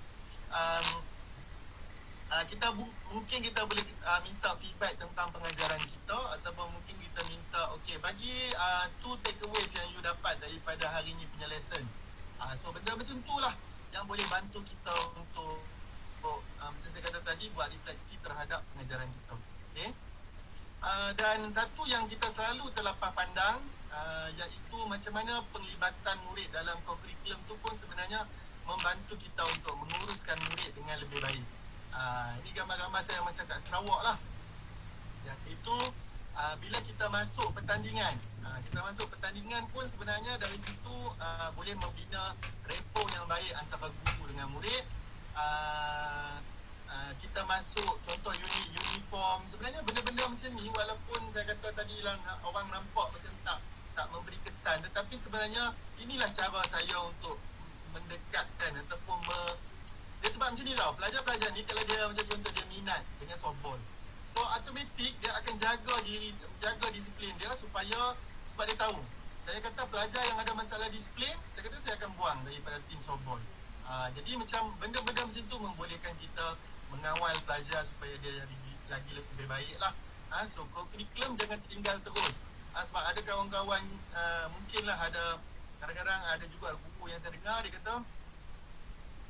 Mungkin kita boleh minta feedback tentang pengajaran kita, ataupun mungkin kita minta bagi 2 takeaways yang you dapat daripada hari ni punya lesson. So benda macam tu lah yang boleh bantu kita untuk macam saya kata tadi, buat refleksi terhadap pengajaran kita. Okay. Dan satu yang kita selalu terlepas pandang, iaitu macam mana penglibatan murid dalam kurikulum tu pun sebenarnya membantu kita untuk menguruskan murid dengan lebih baik. Ini gambar-gambar saya masa kat Sarawak lah. Iaitu bila kita masuk pertandingan, pun sebenarnya dari situ boleh membina rapport yang baik antara guru dengan murid. Kita masuk contoh uniform. Sebenarnya benda-benda macam ni, walaupun saya kata tadi lah orang nampak macam tak memberi kesan, tetapi sebenarnya inilah cara saya untuk mendekatkan ataupun dia sebab macam ni tau, pelajar-pelajar ni kalau dia macam contoh dia minat dengan softball, so automatik dia akan jaga disiplin dia sebab dia tahu, saya kata pelajar yang ada masalah disiplin, saya kata saya akan buang daripada tim softball. Jadi macam benda-benda macam tu membolehkan kita mengawal pelajar supaya dia lagi lebih baik lah. So kurikulum jangan tinggal terus. Sebab ada kawan-kawan mungkinlah ada kadang-kadang ada juga guru yang saya dengar, dia kata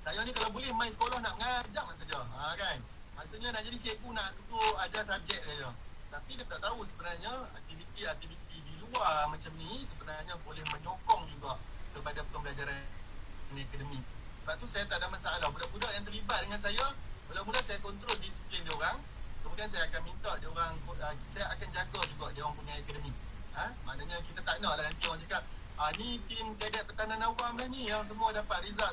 saya ni kalau boleh main sekolah nak mengajar saja, kan. Maksudnya nak jadi cikgu, nak duduk ajar subjek saja. Tapi dia tak tahu sebenarnya aktiviti-aktiviti di luar macam ni sebenarnya boleh menyokong juga kepada pembelajaran akademik. Sebab tu saya tak ada masalah. Budak-budak yang terlibat dengan saya, mula-mula saya kontrol disiplin dia orang. Kemudian saya akan minta dia orang, saya akan jaga juga dia orang punya akademik. Maknanya kita tak nak lah nanti orang cakap ni tim kadet pertahanan awam dah ni yang semua dapat result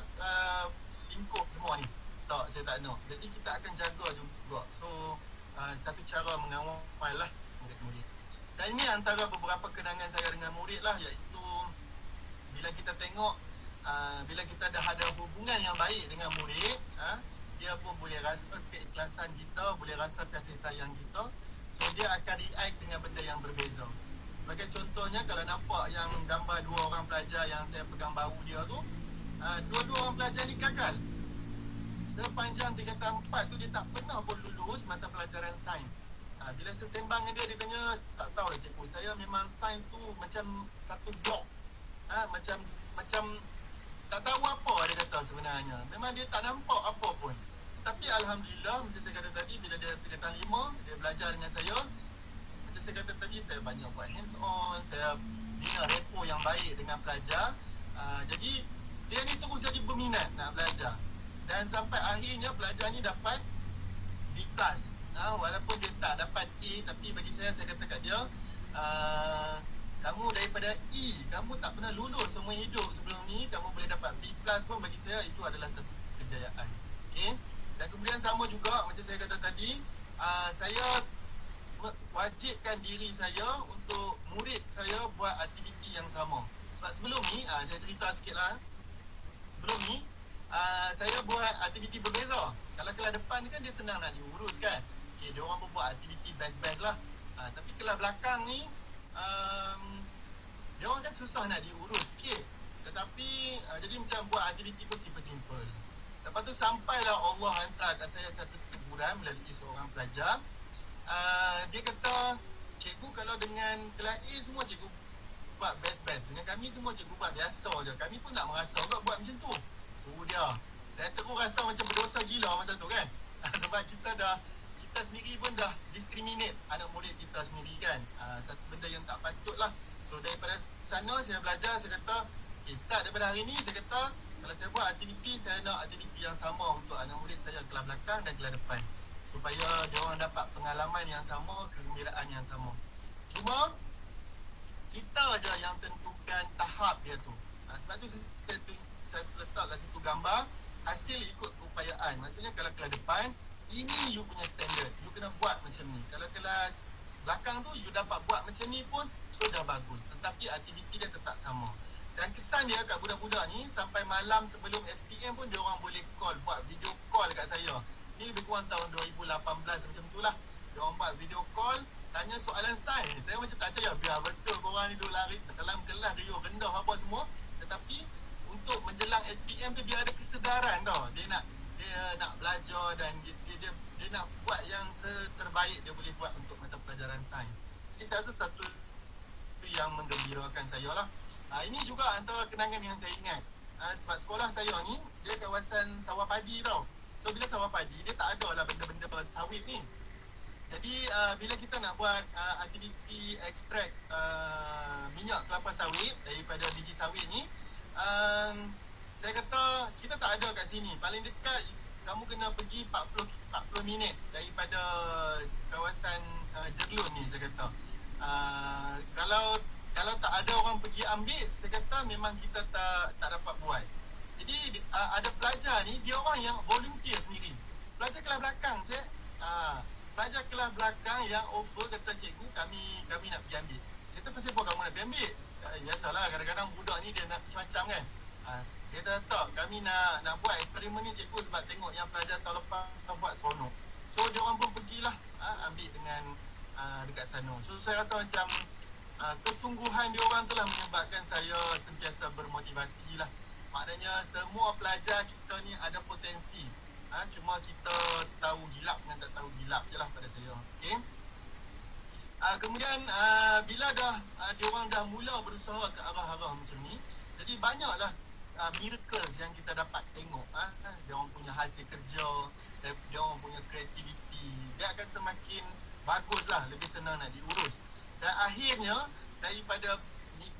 lingkup semua ni. Tak, saya tak nak. Jadi kita akan jaga juga. So satu cara mengawal lah murid-murid. Dan ini antara beberapa kenangan saya dengan murid lah, iaitu bila kita tengok bila kita dah ada hubungan yang baik dengan murid, dia pun boleh rasa keikhlasan kita, boleh rasa kasih sayang kita. So dia akan react dengan benda yang berbeza. Sebagai contohnya, kalau nampak yang gambar 2 orang pelajar yang saya pegang bahu dia tu, 2 orang pelajar ni kakal. Sepanjang tingkatan 4 tu dia tak pernah pun lulus mata pelajaran sains. Bila saya sembang dengan dia, dia tanya, tak tahu lah cikgu, saya memang sains tu macam satu blok. Macam tak tahu apa dia kata sebenarnya. Memang dia tak nampak apa pun. Tapi alhamdulillah, macam saya kata tadi, bila dia tingkatan 5, dia belajar dengan saya. Macam saya kata tadi, saya banyak buat hands on, saya bina repo yang baik dengan pelajar. Jadi dia ni terus jadi berminat nak belajar. Dan sampai akhirnya pelajar ni dapat B+. Walaupun dia tak dapat A, tapi bagi saya kata kat dia, kamu daripada E, kamu tak pernah lulus semua hidup sebelum ni, kamu boleh dapat B+ pun bagi saya itu adalah satu kejayaan. Okay? Dan kemudian sama juga macam saya kata tadi, saya wajibkan diri saya untuk murid saya buat aktiviti yang sama. Sebab sebelum ni, saya cerita sikit lah. Sebelum ni, saya buat aktiviti berbeza. Kalau kelas depan ni kan dia senang nak diurus kan. Okay, dia orang pun buat aktiviti best-best lah. Tapi kelas belakang ni, dia orang kan susah nak diurus sikit. Tetapi, jadi macam buat aktiviti pun simple-simple. Lepas tu sampailah Allah hantar kat saya satu teguran melalui seorang pelajar. Dia kata, cikgu kalau dengan kelas A semua cikgu buat best-best, dengan kami semua cikgu buat biasa je. Kami pun nak merasa juga buat macam tu. Tu dia. Saya terus rasa macam berdosa gila masa tu kan. Sebab kita sendiri pun dah discriminate anak murid kita sendiri kan. Satu benda yang tak patut lah. So daripada sana saya belajar, saya kata, okay, start daripada hari ni saya kata, kalau saya buat aktiviti, saya nak aktiviti yang sama untuk anak murid saya kelas belakang dan kelas depan. Supaya dia orang dapat pengalaman yang sama, kegembiraan yang sama. Cuma kita aja yang tentukan tahap dia tu. Sebab tu saya letak kat situ gambar hasil ikut keupayaan. Maksudnya kalau kelas depan, ini you punya standard. You kena buat macam ni. Kalau kelas belakang tu, you dapat buat macam ni pun sudah bagus. Tetapi aktiviti dia tetap sama. Dan kesan dia kat budak-budak ni, sampai malam sebelum SPM pun dia orang boleh call, buat video call kat saya. Ni lebih kurang tahun 2018 macam tu lah. Dia orang buat video call, tanya soalan sains. Saya macam tak percaya, biar betul korang ni duduk lari dalam kelas, dia rendah apa semua. Tetapi untuk menjelang SPM tu dia ada kesedaran tau. Dia nak belajar dan dia nak buat yang terbaik dia boleh buat untuk mata pelajaran sains. Jadi saya rasa satu yang menggembirakan saya lah. Ini juga antara kenangan yang saya ingat. Sebab sekolah saya ni, dia kawasan sawah padi tau. So bila sawah padi, dia tak ada lah benda-benda sawit ni. Jadi bila kita nak buat aktiviti ekstrak minyak kelapa sawit daripada biji sawit ni, saya kata kita tak ada kat sini. Paling dekat kamu kena pergi 40 minit daripada kawasan Jerlun ni, saya kata. Kalau tak ada orang pergi ambil, saya kata memang kita tak dapat buat. Jadi ada pelajar ni, dia orang yang volunteer sendiri. Pelajar kelas belakang saya, pelajar kelas belakang yang offer, kata cikgu kami nak pergi ambil. Saya kata pasal apa kamu nak pergi ambil? Biasalah kadang-kadang budak ni dia nak macam-macam kan. Dia kata tak, kami nak buat eksperimen ni cikgu sebab tengok yang pelajar tahun lepas buat seronok. So dia orang pun pergilah ambil dengan dekat sana. So saya rasa macam kesungguhan dia orang tu lah menyebabkan saya sentiasa bermotivasi lah. Maknanya semua pelajar kita ni ada potensi. Cuma kita tahu gilap dengan tak tahu gilap je lah pada saya. Okay? Kemudian bila dia orang dah mula berusaha ke arah-arah macam ni, jadi banyaklah miracles yang kita dapat tengok. Dia orang punya hasil kerja, dia orang punya kreativiti, dia akan semakin bagus lah, lebih senang nak diurus. Dan akhirnya daripada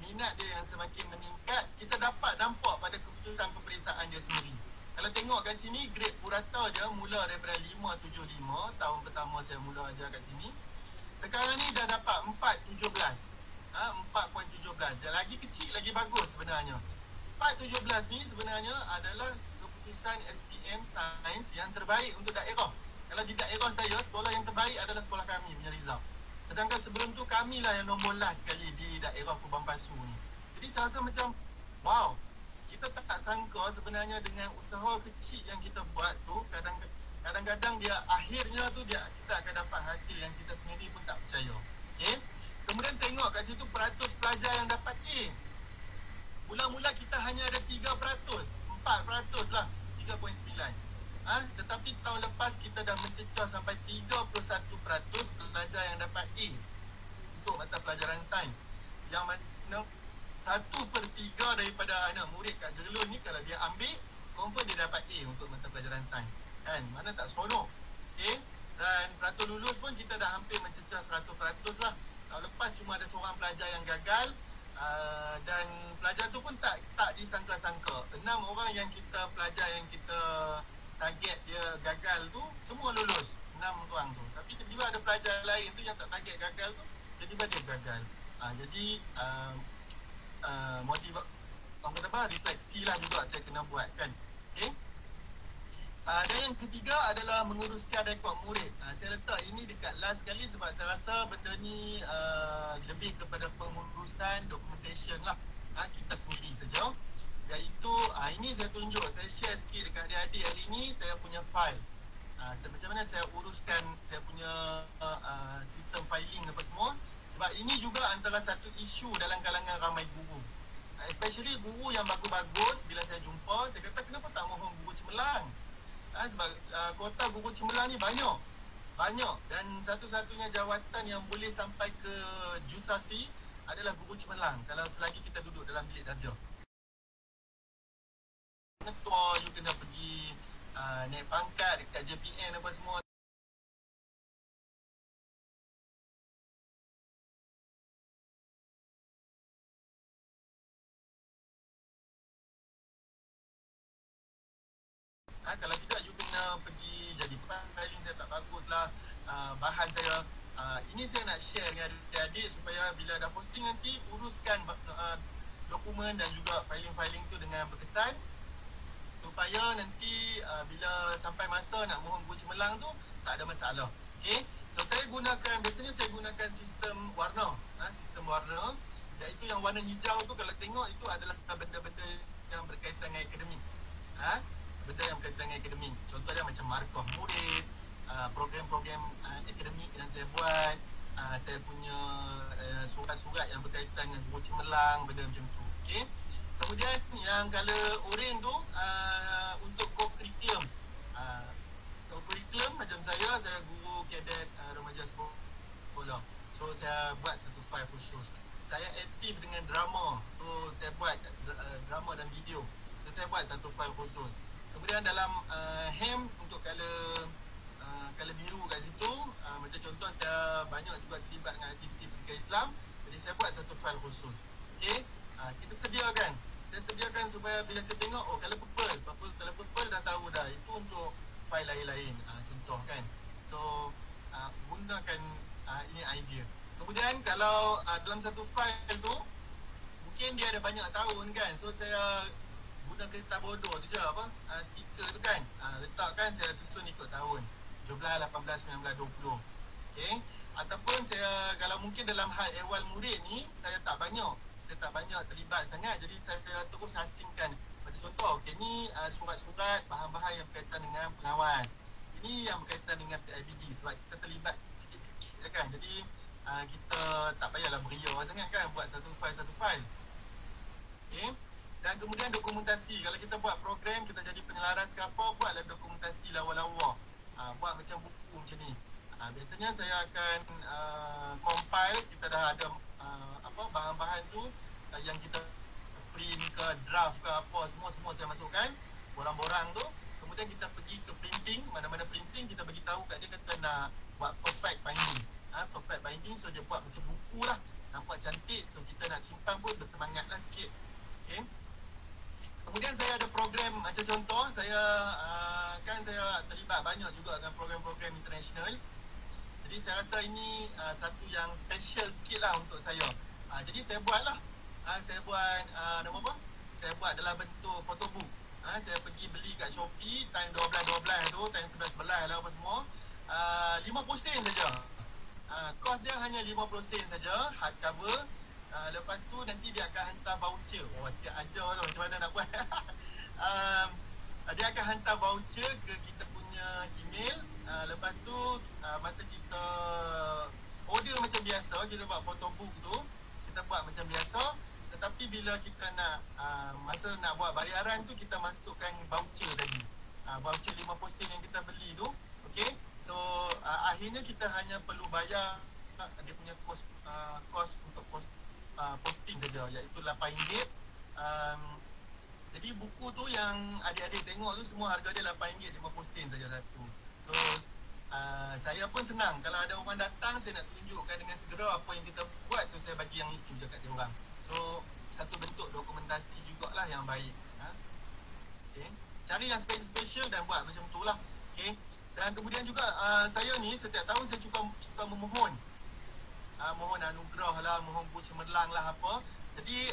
minat dia yang semakin meningkat, kita dapat nampak pada keputusan peperiksaan dia sendiri. Kalau tengok kat sini, grade purata dia mula daripada 5.75, tahun pertama saya mula ajar kat sini. Sekarang ni dah dapat 4.17. 4.17. Dia lagi kecil, lagi bagus sebenarnya. 4.17 ni sebenarnya adalah keputusan SPM Sains yang terbaik untuk daerah. Kalau di daerah saya, sekolah yang terbaik adalah sekolah kami punya result. Sedangkan sebelum tu kamilah yang nombor last sekali di daerah Kubang Pasu ni. Jadi saya rasa macam, wow, kita tak sangka sebenarnya dengan usaha kecil yang kita buat tu, kadang-kadang dia akhirnya tu kita akan dapat hasil yang kita sendiri pun tak percaya. Okay? Kemudian tengok kat situ peratus pelajar yang dapat A. Mula-mula kita hanya ada 3%, 4% lah, 3.9. Tetapi tahun lepas kita dah mencecah sampai 31% pelajar yang dapat A untuk mata pelajaran sains. Yang mana 1/3 daripada anak murid kat Jerlun ni kalau dia ambil, confirm dia dapat A untuk mata pelajaran sains. Kan? Mana tak seronok. Okay? Dan peratus lulus pun kita dah hampir mencecah 100% lah. Tahun lepas cuma ada seorang pelajar yang gagal. Dan pelajar tu pun tak disangka-sangka. 6 orang yang kita pelajar yang kita target dia gagal tu semua lulus, 6 orang tu. Tapi tiba-tiba ada pelajar lain tu yang tak target gagal tu, tiba-tiba dia gagal. Jadi orang kata apa, refleksi lah juga saya kena buat kan. Okay. Dan yang ketiga adalah menguruskan rekod murid. Saya letak ini dekat last sekali sebab saya rasa benda ni lebih kepada pengurusan documentation lah kita sendiri saja. Iaitu ini saya tunjuk, saya share sikit dekat adik-adik hari ni saya punya file. Macam mana saya uruskan saya punya sistem filing apa semua. Sebab ini juga antara satu isu dalam kalangan ramai guru. Especially guru yang bagus-bagus, bila saya jumpa, saya kata kenapa tak mohon guru cemerlang? Sebab kota guru cemerlang ni banyak. Dan satu-satunya jawatan yang boleh sampai ke jusasi adalah guru cemerlang kalau selagi kita duduk dalam bilik darjah. Ketua, you kena pergi naik pangkat dekat JPN apa semua. Kalau tidak, you kena pergi jadi filing saya tak bagus lah bahan saya. Ini saya nak share dengan adik-adik supaya bila dah posting nanti uruskan dokumen dan juga filing-filing tu dengan berkesan supaya nanti bila sampai masa nak mohon guru cemerlang tu tak ada masalah. Okay? So biasanya saya gunakan sistem warna. Sistem warna, iaitu yang warna hijau tu kalau tengok itu adalah benda-benda yang berkaitan dengan akademik. Benda yang berkaitan dengan akademik. Contohnya macam markah murid, program-program akademik yang saya buat, saya punya surat-surat yang berkaitan dengan guru cemerlang, benda macam tu. Okay? Kemudian yang color orange tu untuk co-curriculum. Co-curriculum macam saya guru kadet remaja sekolah. So saya buat satu file khusus. Saya aktif dengan drama. So saya buat drama dan video. So saya buat satu file khusus. Kemudian dalam hem untuk color biru kat situ, macam contoh saya banyak juga terlibat dengan aktiviti pendidikan Islam. Jadi saya buat satu file khusus. Okey, kita sediakan. Saya sediakan supaya bila saya tengok, kalau purple dah tahu dah itu untuk file lain-lain. Contoh kan. So gunakan ini idea. Kemudian kalau dalam satu file tu mungkin dia ada banyak tahun kan. So saya guna kereta bodoh tu je stiker tu kan. Letakkan saya susun ikut tahun 17, 18, 19, 20. Okay. Ataupun saya kalau mungkin dalam hal ehwal murid ni saya tak banyak terlibat sangat, jadi saya terus asingkan. Macam contoh, okay, ni surat-surat bahan-bahan yang berkaitan dengan pengawas. Ini yang berkaitan dengan PIBG sebab kita terlibat sikit-sikit kan. Jadi kita tak payahlah beria sangat kan buat satu file. Okay. Dan kemudian dokumentasi. Kalau kita buat program, kita jadi penyelaras ke apa, buatlah dokumentasi lawa-lawa. Buat macam buku macam ni. Biasanya saya akan compile, kita dah ada bahan-bahan tu yang kita print ke draft ke apa, semua saya masukkan borang-borang tu. Kemudian kita pergi ke printing, mana-mana printing kita bagi tahu kat dia kata nak buat perfect binding. Perfect binding, so dia buat macam buku lah, nampak cantik, so kita nak simpan pun bersemangat lah sikit. Okay. Kemudian saya ada program, macam contoh saya saya terlibat banyak juga dengan program-program international. Jadi saya rasa ini satu yang special sikit lah untuk saya. Jadi saya buat lah. Saya buat nama apa? Saya buat dalam bentuk photobook. Saya pergi beli kat Shopee time 12 tu, time 11 lah apa semua. 50 sen saja. Kos dia hanya 50 sen saja, hardcover. Lepas tu nanti dia akan hantar voucher. Siap ajar tu macam mana nak buat. Dia akan hantar voucher ke kita punya email. Lepas tu masa kita order macam biasa, kita buat photobook tu, kita buat macam biasa. Tetapi bila kita nak masa nak buat bayaran tu, kita masukkan voucher tadi. Voucher 50 sen yang kita beli tu. Okay. So akhirnya kita hanya perlu bayar dia punya kos untuk posting saja, iaitu RM8. Jadi buku tu yang adik-adik tengok tu semua harga dia RM8, 50 sen saja satu. So saya pun senang, kalau ada orang datang saya nak tunjukkan dengan segera apa yang kita buat, so saya bagi yang itu je kat dia orang. So So satu bentuk dokumentasi jugalah yang baik. Okay. Cari yang special dan buat macam tu lah. Okay. Dan kemudian juga saya ni setiap tahun saya suka memohon. Mohon anugerah lah, mohon cemerlang lah apa. Jadi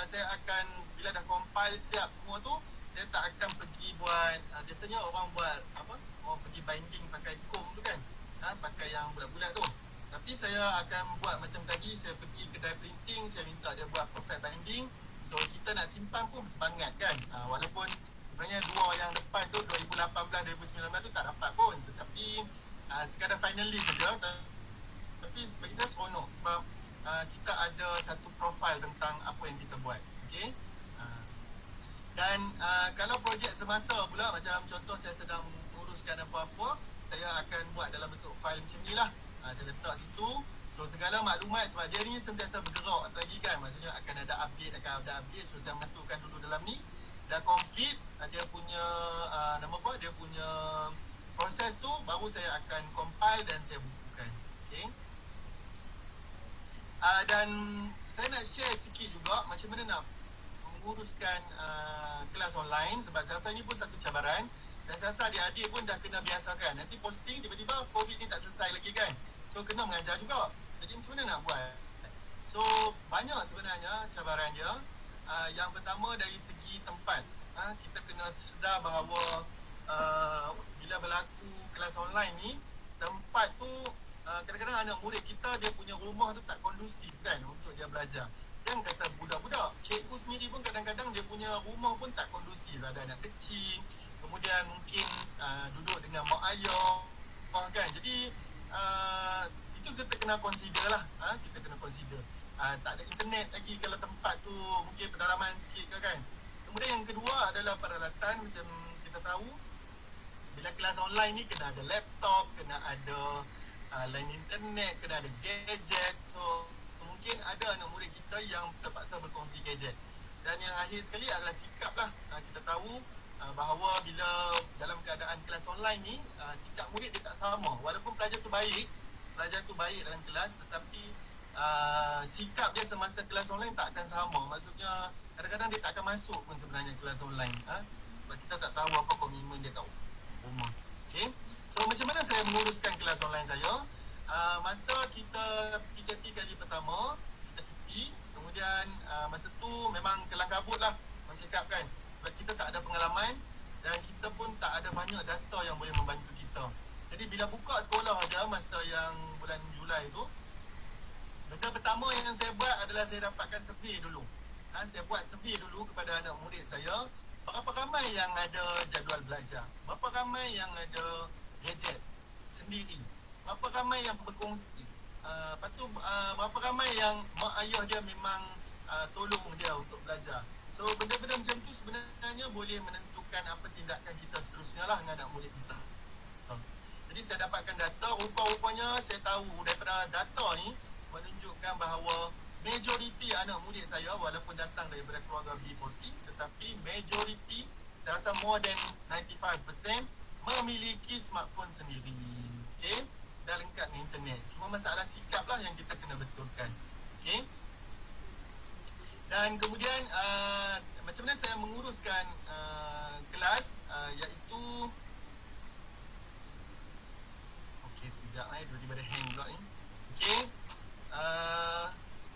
saya akan, bila dah compile siap semua tu, saya tak akan pergi buat, biasanya orang buat apa, orang pergi binding pakai comb tu kan, pakai yang bulat-bulat tu. Tapi saya akan buat macam tadi, saya pergi kedai printing, saya minta dia buat perfect binding. So kita nak simpan pun bersemangat kan, walaupun sebenarnya dua yang depan tu 2018-2019 tu tak dapat pun, tetapi sekadar finally saja. Tapi bagi saya seronok sebab kita ada satu profil tentang apa yang kita buat. Okay? Dan kalau projek semasa pula, macam contoh saya sedang menguruskan apa-apa, saya akan buat dalam bentuk fail macam ni lah. Saya letak situ. So segala maklumat, sebab dia ni sentiasa bergerak lagi kan, maksudnya akan ada update. So saya masukkan dulu dalam ni. Dah complete dia punya nama apa, dia punya proses tu, baru saya akan compile dan saya bukukan. Okay? Dan saya nak share sikit juga macam mana nak menguruskan kelas online, sebab saya rasa ni pun satu cabaran. Dan saya rasa adik-adik pun dah kena biasakan. Nanti posting tiba-tiba COVID ni tak selesai lagi kan, so kena mengajar juga. Jadi macam mana nak buat? So banyak sebenarnya cabaran dia. Yang pertama dari segi tempat. Kita kena sedar bahawa bila berlaku kelas online ni, tempat tu kadang-kadang anak murid kita dia punya rumah tu tak kondusif kan untuk dia belajar. Jangan kata budak-budak, cikgu sendiri pun kadang-kadang dia punya rumah pun tak kondusif. Ada anak kecil, kemudian mungkin duduk dengan mak ayah kan. Jadi itu kita kena consider lah. Kita kena consider. Tak ada internet lagi kalau tempat tu mungkin pedalaman sikit ke kan. Kemudian yang kedua adalah peralatan. Macam kita tahu, bila kelas online ni kena ada laptop, kena ada line internet, kena ada gadget. So mungkin ada anak murid kita yang terpaksa berkongsi gadget. Dan yang akhir sekali adalah sikap lah. Kita tahu bahawa bila dalam keadaan kelas online ni, sikap murid dia tak sama. Walaupun pelajar tu baik dalam kelas, tetapi sikap dia semasa kelas online tak akan sama. Maksudnya kadang-kadang dia tak akan masuk pun sebenarnya kelas online, sebab kita tak tahu apa komitmen dia kat rumah. Okay? So macam mana saya menguruskan kelas online saya? Masa kita PKP kali pertama, kita cuti. Kemudian masa tu memang kelang kabut lah, orang cakap kan, sebab kita tak ada pengalaman dan kita pun tak ada banyak data yang boleh membantu kita. Jadi bila buka sekolah aja masa yang bulan Julai tu, benda pertama yang saya buat adalah saya dapatkan survey dulu. Saya buat survey dulu kepada anak murid saya, berapa ramai yang ada jadual belajar, berapa ramai yang ada gadget sendiri, berapa ramai yang berkongsi, lepas tu berapa ramai yang mak ayah dia memang tolong dia untuk belajar. So benda-benda macam tu sebenarnya boleh menentukan apa tindakan kita seterusnya lah dengan anak murid kita. Jadi saya dapatkan data, rupa-rupanya saya tahu daripada data ni menunjukkan bahawa majoriti anak murid saya walaupun datang daripada keluarga B40, tetapi majoriti, saya rasa more than 95% memiliki smartphone sendiri. Okay? Dah lengkap dengan internet. Cuma masalah sikap lah yang kita kena betulkan. Okay? Dan kemudian macam mana saya menguruskan kelas, iaitu okey, sekejap tiba-tiba ada hang pula ni. Okey,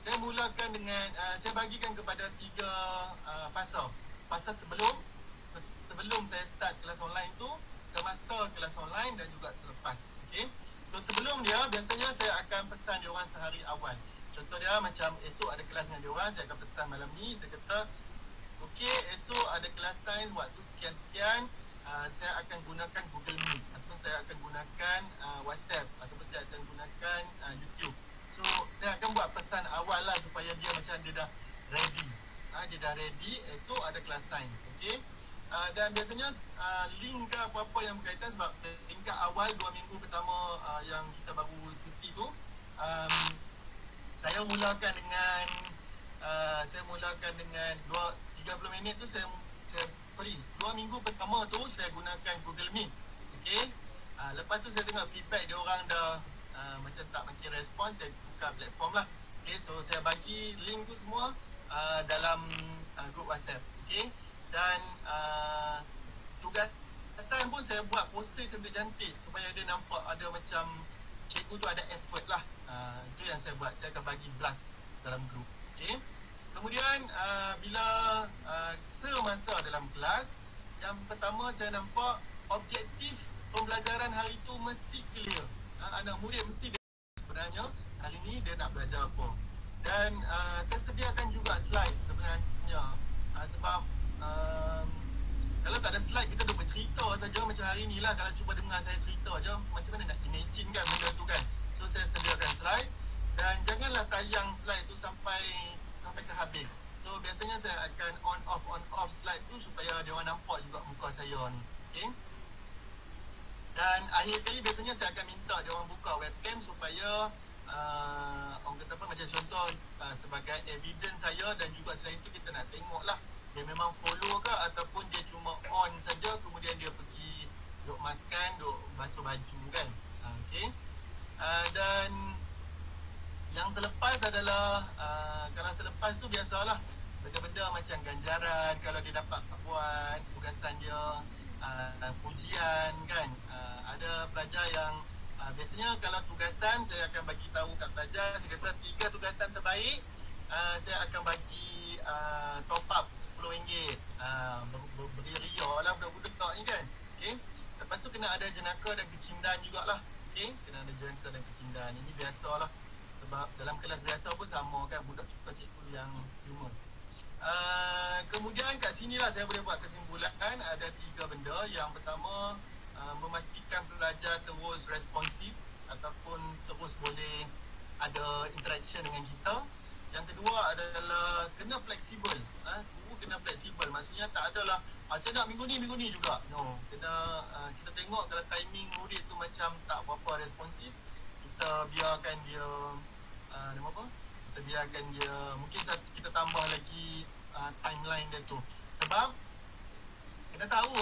saya mulakan dengan saya bagikan kepada 3 fasa. Fasa sebelum saya start kelas online tu, semasa kelas online dan juga selepas. Okey, so sebelum dia biasanya saya akan pesan dia orang sehari awal. Contoh dia macam esok ada kelas dengan dia orang, saya akan pesan malam ni, saya kata okey, esok ada kelas sains waktu sekian-sekian, saya akan gunakan Google Meet ataupun saya akan gunakan WhatsApp ataupun saya akan gunakan YouTube. So saya akan buat pesan awal lah supaya dia macam dia dah ready. Dia dah ready, esok ada kelas sains. Okey. Dan biasanya link ke apa-apa yang berkaitan, sebab tingkat awal 2 minggu pertama yang kita baru cuti tu, saya mulakan dengan 30 minit tu 2 minggu pertama tu saya gunakan Google Meet. Okey. Lepas tu saya tengok feedback dia orang dah macam tak makin respon, saya tukar platform lah. Okey, so saya bagi link tu semua dalam grup WhatsApp. Okay. Dan tugasan pun saya buat poster cantik-cantik supaya dia nampak ada macam cikgu tu ada effort lah. Itu yang saya buat. Saya akan bagi blast dalam grup. Okay. Kemudian bila semasa dalam kelas, yang pertama saya nampak objektif pembelajaran hari itu mesti clear. Anak murid mesti sebenarnya hari ni dia nak belajar apa. Dan saya sediakan juga slide sebenarnya. Sebab kalau tak ada slide kita dah bercerita saja macam hari ni lah. Kalau cuba dengar saya cerita je, macam mana nak imagine kan benda tu kan. So saya sediakan slide. Dan janganlah tayang slide tu sampai ke habis. So biasanya saya akan on off slide tu supaya dia orang nampak juga muka saya ni. Okay. Dan akhir sekali biasanya saya akan minta dia orang buka webcam supaya orang kata apa, macam contoh sebagai evidence saya, dan juga selain itu kita nak tengok lah dia memang follow ke ataupun dia cuma on saja kemudian dia pergi duk makan, duk basuh baju kan. Okay. Dan yang selepas adalah kalau selepas tu biasalah benda-benda macam ganjaran kalau dia dapat buat tugasan dia, pujian kan. Ada pelajar yang biasanya kalau tugasan saya akan bagi tahu kat pelajar, saya kata 3 tugasan terbaik saya akan bagi top up RM10. Beri ria lah budak-budak ni kan. Okay. Lepas tu kena ada jenaka dan kecindan jugalah. Okay. Kena ada jenaka dan kecindan. Ini biasalah. Sebab dalam kelas biasa pun sama kan, budak suka cikgu yang humor. Kemudian kat sinilah saya boleh buat kesimpulan. Ada 3 benda. Yang pertama, memastikan pelajar terus responsif ataupun terus boleh ada interaction dengan kita. Yang kedua adalah kena fleksibel. Guru kena fleksibel. Maksudnya tak adalah saya nak minggu ni juga. No, kena kita tengok kalau timing murid tu macam tak berapa responsif, kita biarkan dia nama apa? Kita biarkan dia, mungkin kita tambah lagi timeline dia tu. Sebab kita tahu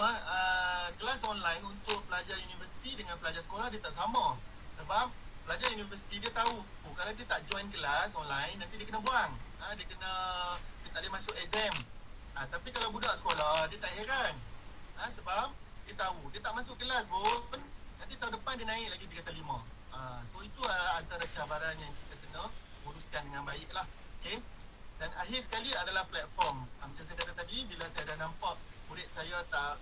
kelas online untuk pelajar universiti dengan pelajar sekolah dia tak sama. Sebab pelajar universiti dia tahu kalau dia tak join kelas online nanti dia kena buang. Dia tak boleh masuk exam. Tapi kalau budak sekolah dia tak heran. Sebab dia tahu dia tak masuk kelas pun nanti tahun depan dia naik lagi 3 kali 5. So itu antara cabaran yang kita kena uruskan dengan baik lah. Okay. Dan akhir sekali adalah platform. Macam saya kata tadi, bila saya dah nampak murid saya tak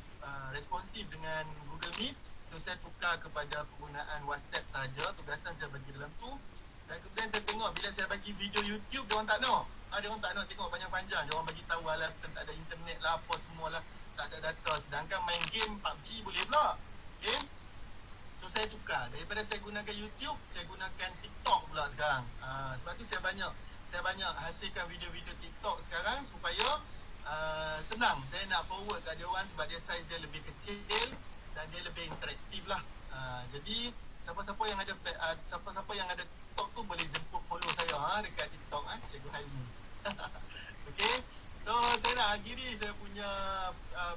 responsif dengan Google Meet, so saya tukar kepada penggunaan WhatsApp saja. Tugasan saya bagi dalam tu. Dan kemudian saya tengok bila saya bagi video YouTube, dia orang tak nak. Dia orang tak nak tengok panjang-panjang. Dia orang bagi tahu alasan tak ada internet lah, apa semualah, tak ada data. Sedangkan main game PUBG boleh pula. Okay. So saya tukar. Daripada saya gunakan YouTube, saya gunakan TikTok pula sekarang. Sebab tu saya banyak hasilkan video-video TikTok sekarang supaya senang. Saya nak forward kat dia orang sebab dia saiz dia lebih kecil dan dia lebih interaktif lah. Jadi siapa-siapa yang ada TikTok tu boleh jemput follow saya dekat TikTok Cikgu Haimi. Okay. So saya nak akhiri saya punya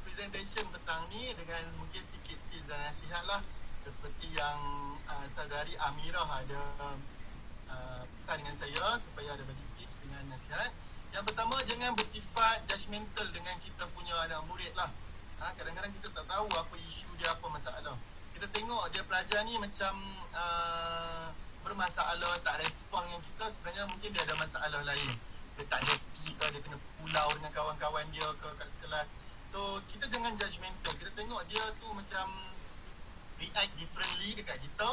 presentation petang ni dengan mungkin sikit tips dan nasihat lah. Seperti yang saudari Amirah ada pesan dengan saya supaya ada bagi tips dengan nasihat. Yang pertama, jangan bersifat judgemental dengan kita punya anak murid lah. Kadang-kadang kita tak tahu apa isu dia, apa masalah. Kita tengok dia pelajar ni macam bermasalah, tak respon dengan kita, sebenarnya mungkin dia ada masalah lain. Dia tak happy ke, dia kena pulau dengan kawan-kawan dia ke kat sekelas. So kita jangan judgemental. Kita tengok dia tu macam react differently dekat kita.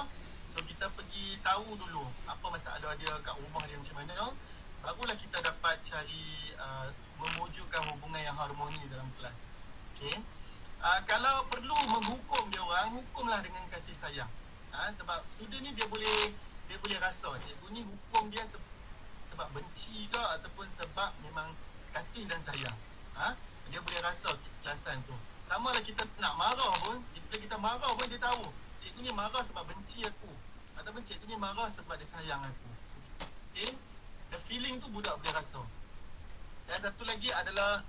So kita pergi tahu dulu apa masalah dia kat rumah dia macam mana, barulah kita dapat cari mewujudkan hubungan yang harmoni dalam kelas. Okay. Kalau perlu menghukum dia orang, hukumlah dengan kasih sayang. Sebab student ni dia boleh rasa cikgu ni hukum dia sebab benci ke ataupun sebab memang kasih dan sayang. Dia boleh rasa kelasan tu. Sama lah kita nak marah pun, bila kita marah pun dia tahu cikgu ni marah sebab benci aku ataupun cikgu ni marah sebab dia sayang aku. Okay. The feeling tu budak boleh rasa. Dan satu lagi adalah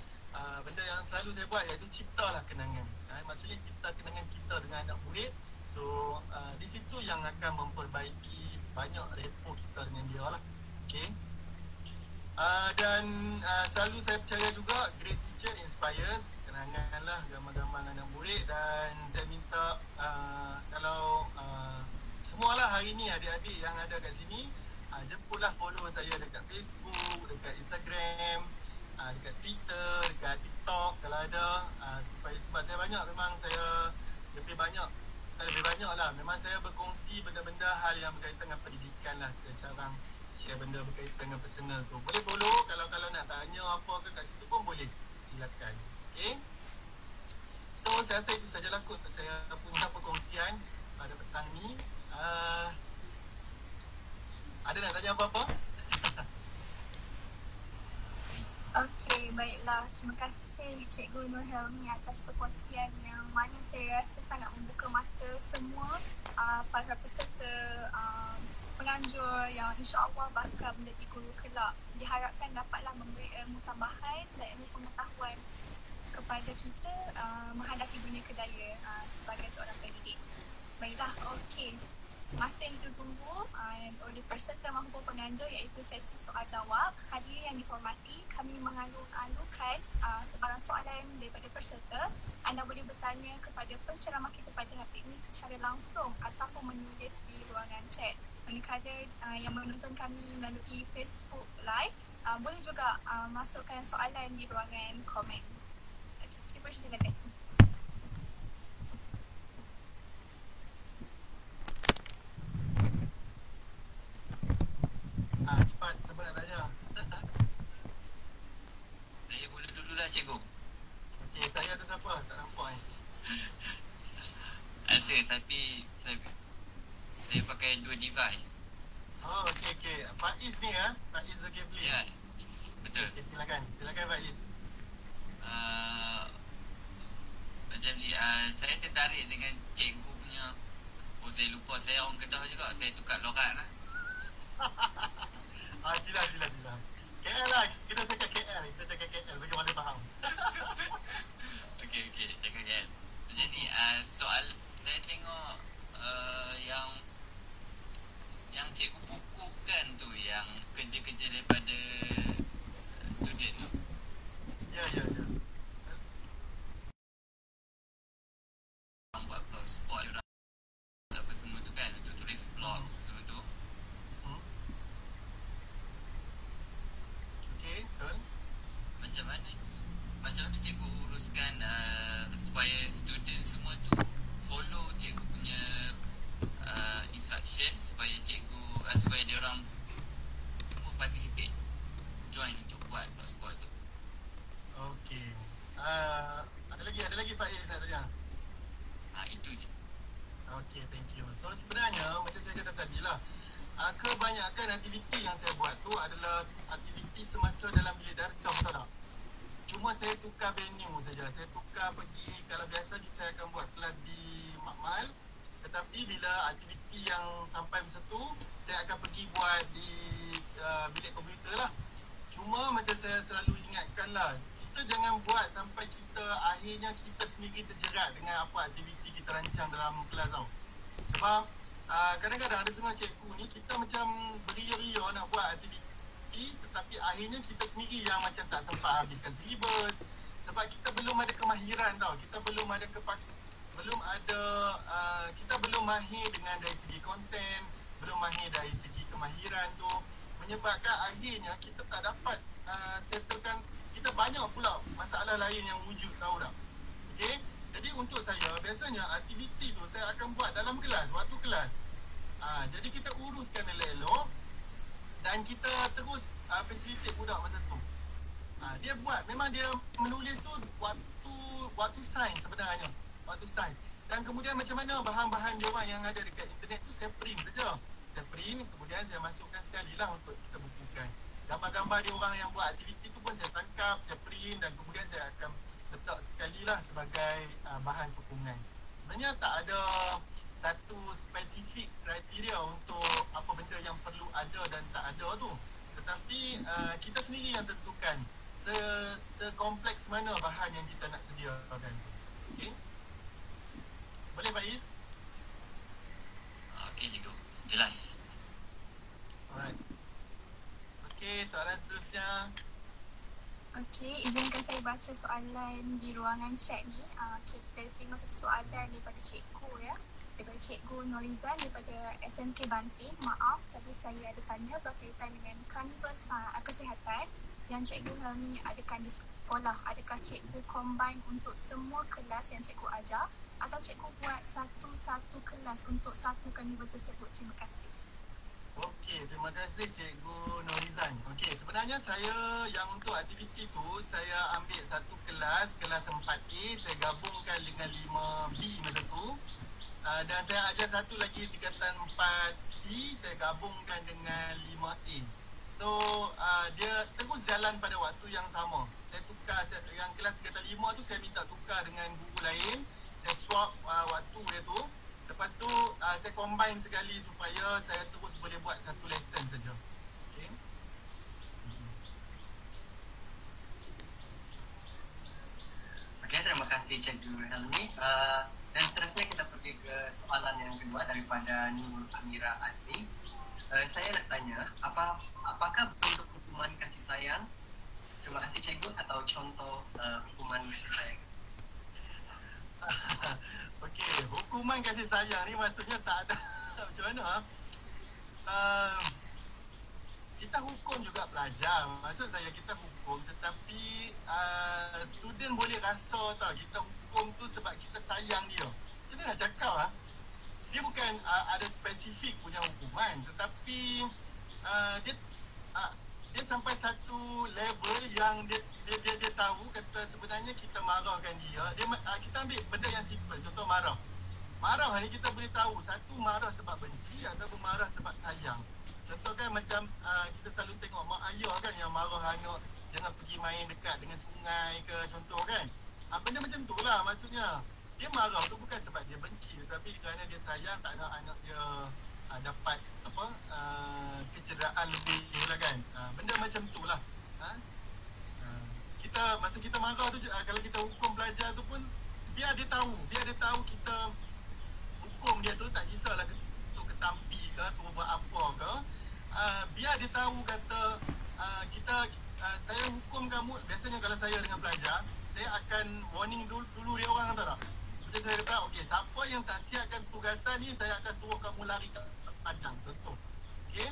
benda yang selalu saya buat, iaitu ciptalah kenangan. Maksudnya cipta kenangan kita dengan anak murid. So di situ yang akan memperbaiki banyak repo kita dengan dia lah. Okay. Dan selalu saya percaya juga great teacher inspires. Kenanganlah gambar-gambar anak murid. Dan saya minta kalau semualah hari ni adik-adik yang ada kat sini, jemputlah follow saya dekat Facebook, dekat Instagram, dekat Twitter, dekat TikTok kalau ada. Sebab saya banyak, memang saya lebih banyak lah, memang saya berkongsi benda-benda hal yang berkaitan dengan pendidikan lah. Saya jarang share benda berkaitan dengan personal tu. Boleh follow, kalau nak tanya apa ke kat situ pun boleh, silakan. Okay, so saya rasa itu sajalah kot saya punya perkongsian pada petang ni. Ada nak tanya apa-apa? Okey, baiklah. Terima kasih Cikgu Nur Helmi atas perkongsian yang mana saya rasa sangat membuka mata semua para peserta penganjur yang insya-Allah bakal menjadi guru kelak. Diharapkan dapatlah memberi ilmu tambahan dan ilmu pengetahuan kepada kita menghadapi dunia kerjaya sebagai seorang pendidik. Baiklah, okey. Masa yang ditunggu oleh peserta maupun penganjur iaitu sesi soal jawab. Hadirin yang dihormati, kami mengalu-alukan sebarang soalan daripada peserta. Anda boleh bertanya kepada penceramah kita pada hari ini secara langsung ataupun menulis di ruangan chat. Manakala yang menonton kami melalui Facebook Live, boleh juga masukkan soalan di ruangan komen. Dipersilakan. Cepat, siapa nak tanya? Saya boleh dululah cikgu. Okey, saya atas apa? Tak nampak ni. Ada tapi saya pakai dua device. Oh, okey. Faiz ni Faiz Zulkifli. Ya, betul. Okey, silakan Faiz. Macam ni, saya tertarik dengan cikgu punya. Oh, saya lupa saya orang Kedah juga. Saya tukar lorat lah. Sila. KL lah, kita cakap KL bagi mana faham. Okey, cakap kan. Macam ni, soal saya tengok yang cikgu bukukan tu, yang kerja-kerja daripada student tu. Ya. Orang buat blogspot, orang apa semua tu kan, untuk tulis blog semua tu. Okey, betul. Macam mana cikgu uruskan supaya student semua tu follow cikgu punya instruction, supaya dia orang semua participate, join untuk buat blogspot tu. Okey. Ada lagi Faiz nak tanya? Itu je. Okey, thank you. So sebenarnya macam saya kata tadi lah, kebanyakan aktiviti yang saya buat tu adalah aktiviti semasa dalam bilik darjah, betul tak? Cuma saya tukar venue saja. Saya tukar pergi, kalau biasa saya akan buat kelas di Makmal, tetapi bila aktiviti yang sampai masa tu, saya akan pergi buat di bilik komputer lah. Cuma macam saya selalu ingatkan lah, kita jangan buat sampai kita akhirnya kita sendiri terjerat dengan apa aktiviti kita rancang dalam kelas tau. Sebab kadang-kadang ada setengah cikgu ni, kita macam beria-ria nak buat aktiviti, tetapi akhirnya kita sendiri yang macam tak sempat habiskan silibus. Sebab kita belum ada kemahiran tau. Kita belum ada kita belum mahir dengan dari segi konten, belum mahir dari segi kemahiran tu, menyebabkan akhirnya kita tak dapat settlekan. Kita banyak pula masalah lain yang wujud, tahu tak? Okey, jadi untuk saya biasanya aktiviti tu saya akan buat dalam kelas, waktu kelas. Jadi kita uruskan elok-elok dan kita terus facilitate budak masa tu. Dia buat, memang dia menulis tu waktu sign sebenarnya, waktu sign. Dan kemudian macam mana bahan-bahan dia orang yang ada dekat internet tu saya print saja. Saya print, kemudian saya masukkan sekali lah untuk kita bukukan. Gambar-gambar dia orang yang buat aktiviti tu pun saya tangkap, saya print dan kemudian saya akan letak sekali lah sebagai bahan sokongan. Sebenarnya tak ada satu spesifik kriteria untuk apa benda yang perlu ada dan tak ada tu. Tetapi kita sendiri yang tentukan sekompleks mana bahan yang kita nak sediakan. Okey? Boleh Faiz? Okey cikgu, jelas. Alright. Okey, soalan seterusnya. Okey, izinkan saya baca soalan di ruangan chat ni. Okey, kita terima satu soalan daripada cikgu ya. Daripada Cikgu Norizan daripada SMK Banting. Maaf, tadi saya ada tanya berkaitan dengan karnival kesihatan yang Cikgu Helmi adakan di sekolah. Adakah cikgu combine untuk semua kelas yang cikgu ajar atau cikgu buat satu-satu kelas untuk satu karnival tersebut? Terima kasih. Okey, terima kasih Cikgu Norizan. Okey, sebenarnya saya yang untuk aktiviti tu saya ambil satu kelas 4A, saya gabungkan dengan 5B masa tu. Dan saya ajar satu lagi tingkatan 4C, saya gabungkan dengan 5A. So, dia terus jalan pada waktu yang sama. Saya tukar, yang kelas tingkatan 5 tu saya minta tukar dengan guru lain. Saya swap waktu dia tu. Lepas tu saya combine sekali supaya saya terus boleh buat satu lesson saja. Okey. Okey, terima kasih Cikgu Helmi. Dan seterusnya kita pergi ke soalan yang kedua daripada Nur Amira Azmi. Saya nak tanya, apakah bentuk hukuman kasih sayang? Terima kasih Cikgu, atau contoh hukuman kasih sayang? Okey, hukuman kasih sayang ni maksudnya tak ada macam mana? Kita hukum juga pelajar. Maksud saya kita hukum tetapi student boleh rasa tau kita hukum tu sebab kita sayang dia. Macam mana nak cakap dia bukan ada spesifik punya hukuman tetapi dia sampai satu level yang dia tahu kata sebenarnya kita marahkan dia kita ambil benda yang simple, contoh marah ni kita boleh tahu satu marah sebab benci atau marah sebab sayang. Contoh kan macam kita selalu tengok mak ayah kan yang marah anak jangan pergi main dekat dengan sungai ke, contoh kan benda macam tu lah. Maksudnya dia marah tu bukan sebab dia benci tapi kerana dia sayang, tak nak anak dia dapat kecederaan lebih lah kan. Benda macam tu lah. Kita masa kita marah tu kalau kita hukum pelajar tu pun biar dia tahu kita hukum dia tu tak kisahlah untuk ketampi ke suruh buat apa ke, biar dia tahu kata saya hukum kamu. Biasanya kalau saya dengan pelajar saya akan warning dulu dia orang, tahu tak? Macam saya kata, okey, siapa yang tak siapkan tugasan ni saya akan suruh kamu lari ke padang, contoh. Okey,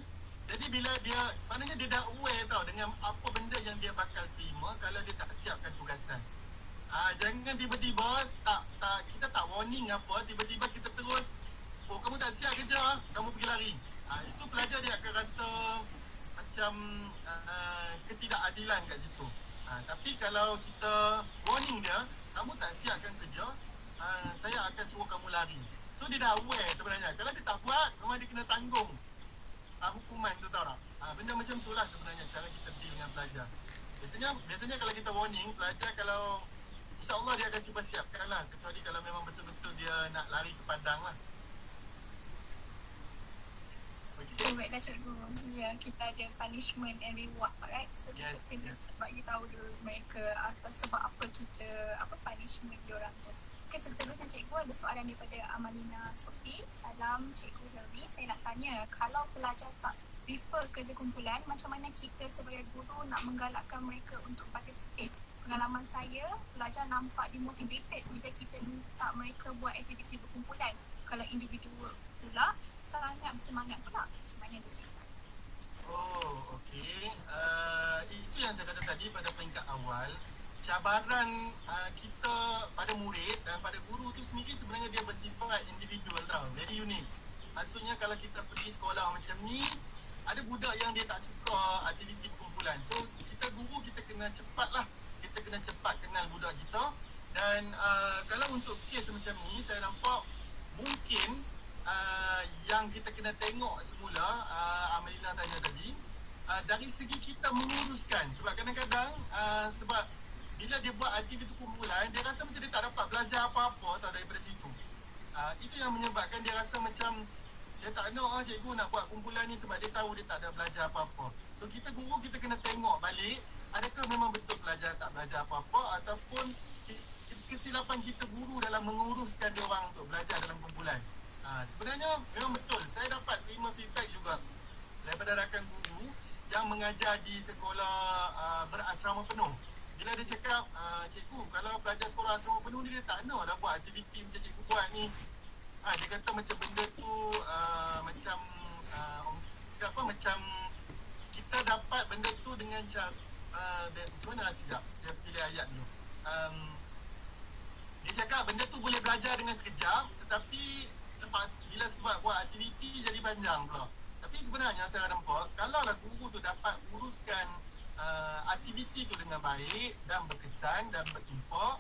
jadi bila dia maknanya dia dah aware tau dengan apa benda yang dia bakal terima kalau dia tak siapkan tugasan. Jangan tiba-tiba kita tak warning apa, tiba-tiba kita terus kamu tak siap kerja, kamu pergi lari. Itu pelajar dia akan rasa macam ketidakadilan kat situ. Tapi kalau kita warning dia, kamu tak siapkan kerja, saya akan suruh kamu lari. So dia dah aware sebenarnya. Kalau dia tak buat, memang dia kena tanggung hukuman tu, tahu tak? Benda macam tu lah sebenarnya cara kita deal dengan pelajar. Biasanya kalau kita warning, pelajar kalau InsyaAllah dia akan cuba siapkan lah. Kecuali kalau memang betul-betul dia nak lari ke padang lah. Okay, baiklah cikgu. Ya, kita ada punishment and reward, right? So kita kena bagi tahu dulu mereka atas sebab apa kita punishment diorang tu. Okay, seterusnya cikgu ada soalan daripada Amalina Sofi. Salam Cikgu Helmi. Saya nak tanya, kalau pelajar tak refer kerja kumpulan, macam mana kita sebagai guru nak menggalakkan mereka untuk participate? Pengalaman saya, pelajar nampak dimotivated bila kita minta mereka buat aktiviti berkumpulan. Kalau individual pula, sangat bersemangat pula. Macam mana tu cikgu? Oh, okey. Itu yang saya kata tadi pada peringkat awal. Cabaran kita pada murid dan pada guru tu sendiri sebenarnya dia bersifat individual tau. Very unique. Maksudnya kalau kita pergi sekolah macam ni, ada budak yang dia tak suka aktiviti kumpulan. So, kita guru kita kena cepat lah. Kita kena cepat kenal budak kita. Dan kalau untuk kes macam ni, saya nampak mungkin yang kita kena tengok semula, Amelina tanya tadi, dari segi kita menguruskan. Sebab kadang-kadang, sebab bila dia buat aktiviti kumpulan, dia rasa macam dia tak dapat belajar apa-apa tau daripada situ. Itu yang menyebabkan dia rasa macam dia tak nak cikgu nak buat kumpulan ni sebab dia tahu dia tak ada belajar apa-apa. So kita guru kita kena tengok balik, adakah memang betul pelajar tak belajar apa-apa ataupun kesilapan kita guru dalam menguruskan dia orang untuk belajar dalam kumpulan. Sebenarnya memang betul. Saya dapat terima feedback juga daripada rakan guru yang mengajar di sekolah berasrama penuh. Bila dia cakap, cikgu, kalau pelajar sekolah asrama penuh ni dia tak nak dah buat aktiviti macam cikgu buat ni. Dia kata macam benda tu macam macam kita dapat benda tu dengan cara macam mana sekejap, saya pilih ayat dulu. Dia cakap benda tu boleh belajar dengan sekejap, tetapi bila buat aktiviti jadi panjang pula. Tapi sebenarnya saya nampak kalau lah guru tu dapat uruskan aktiviti tu dengan baik dan berkesan dan berimpak,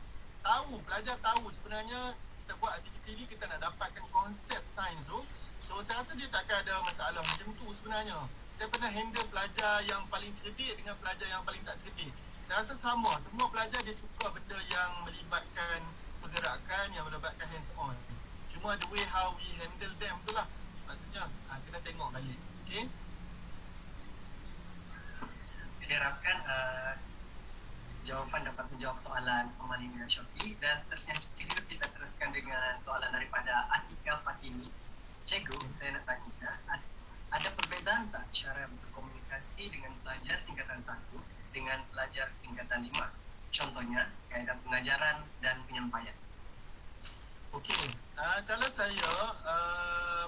pelajar tahu sebenarnya kita buat aktiviti ni kita nak dapatkan konsep sains tu. So saya rasa dia takkan ada masalah macam tu sebenarnya. Saya pernah handle pelajar yang paling cerdik dengan pelajar yang paling tak cerdik. Saya rasa sama, semua pelajar dia suka benda yang melibatkan pergerakan, yang melibatkan hands on. Cuma the way how we handle them tu lah. Maksudnya kena tengok balik. Okay? Diharapkan jawapan dapat menjawab soalan Amalini dan Syofi. Dan seterusnya kita teruskan dengan soalan daripada Atika Fatimi. Cikgu, saya nak tanya, ada perbezaan tak cara berkomunikasi dengan pelajar tingkatan 1 dengan pelajar tingkatan 5? Contohnya, kaedah pengajaran dan penyampaian. Okey, kalau saya,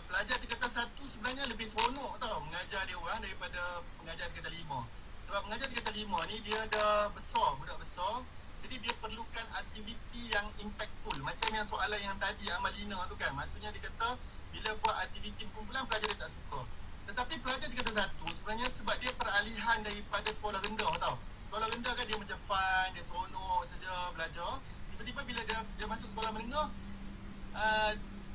pelajar tingkatan 1 sebenarnya lebih seronok tau mengajar dia orang daripada pengajar tingkatan 5. Sebab pengajar tingkatan 5 ni dia dah besar, budak besar. Jadi dia perlukan aktiviti yang impactful. Macam yang soalan yang tadi Amalina tu kan. Maksudnya dia kata bila buat aktiviti kumpulan pelajar dia tak suka. Tetapi pelajar tingkatan 1 sebenarnya sebab dia peralihan daripada sekolah rendah tau. Sekolah rendah kan dia macam fun, dia seronok saja belajar. Tiba-tiba bila dia masuk sekolah menengah,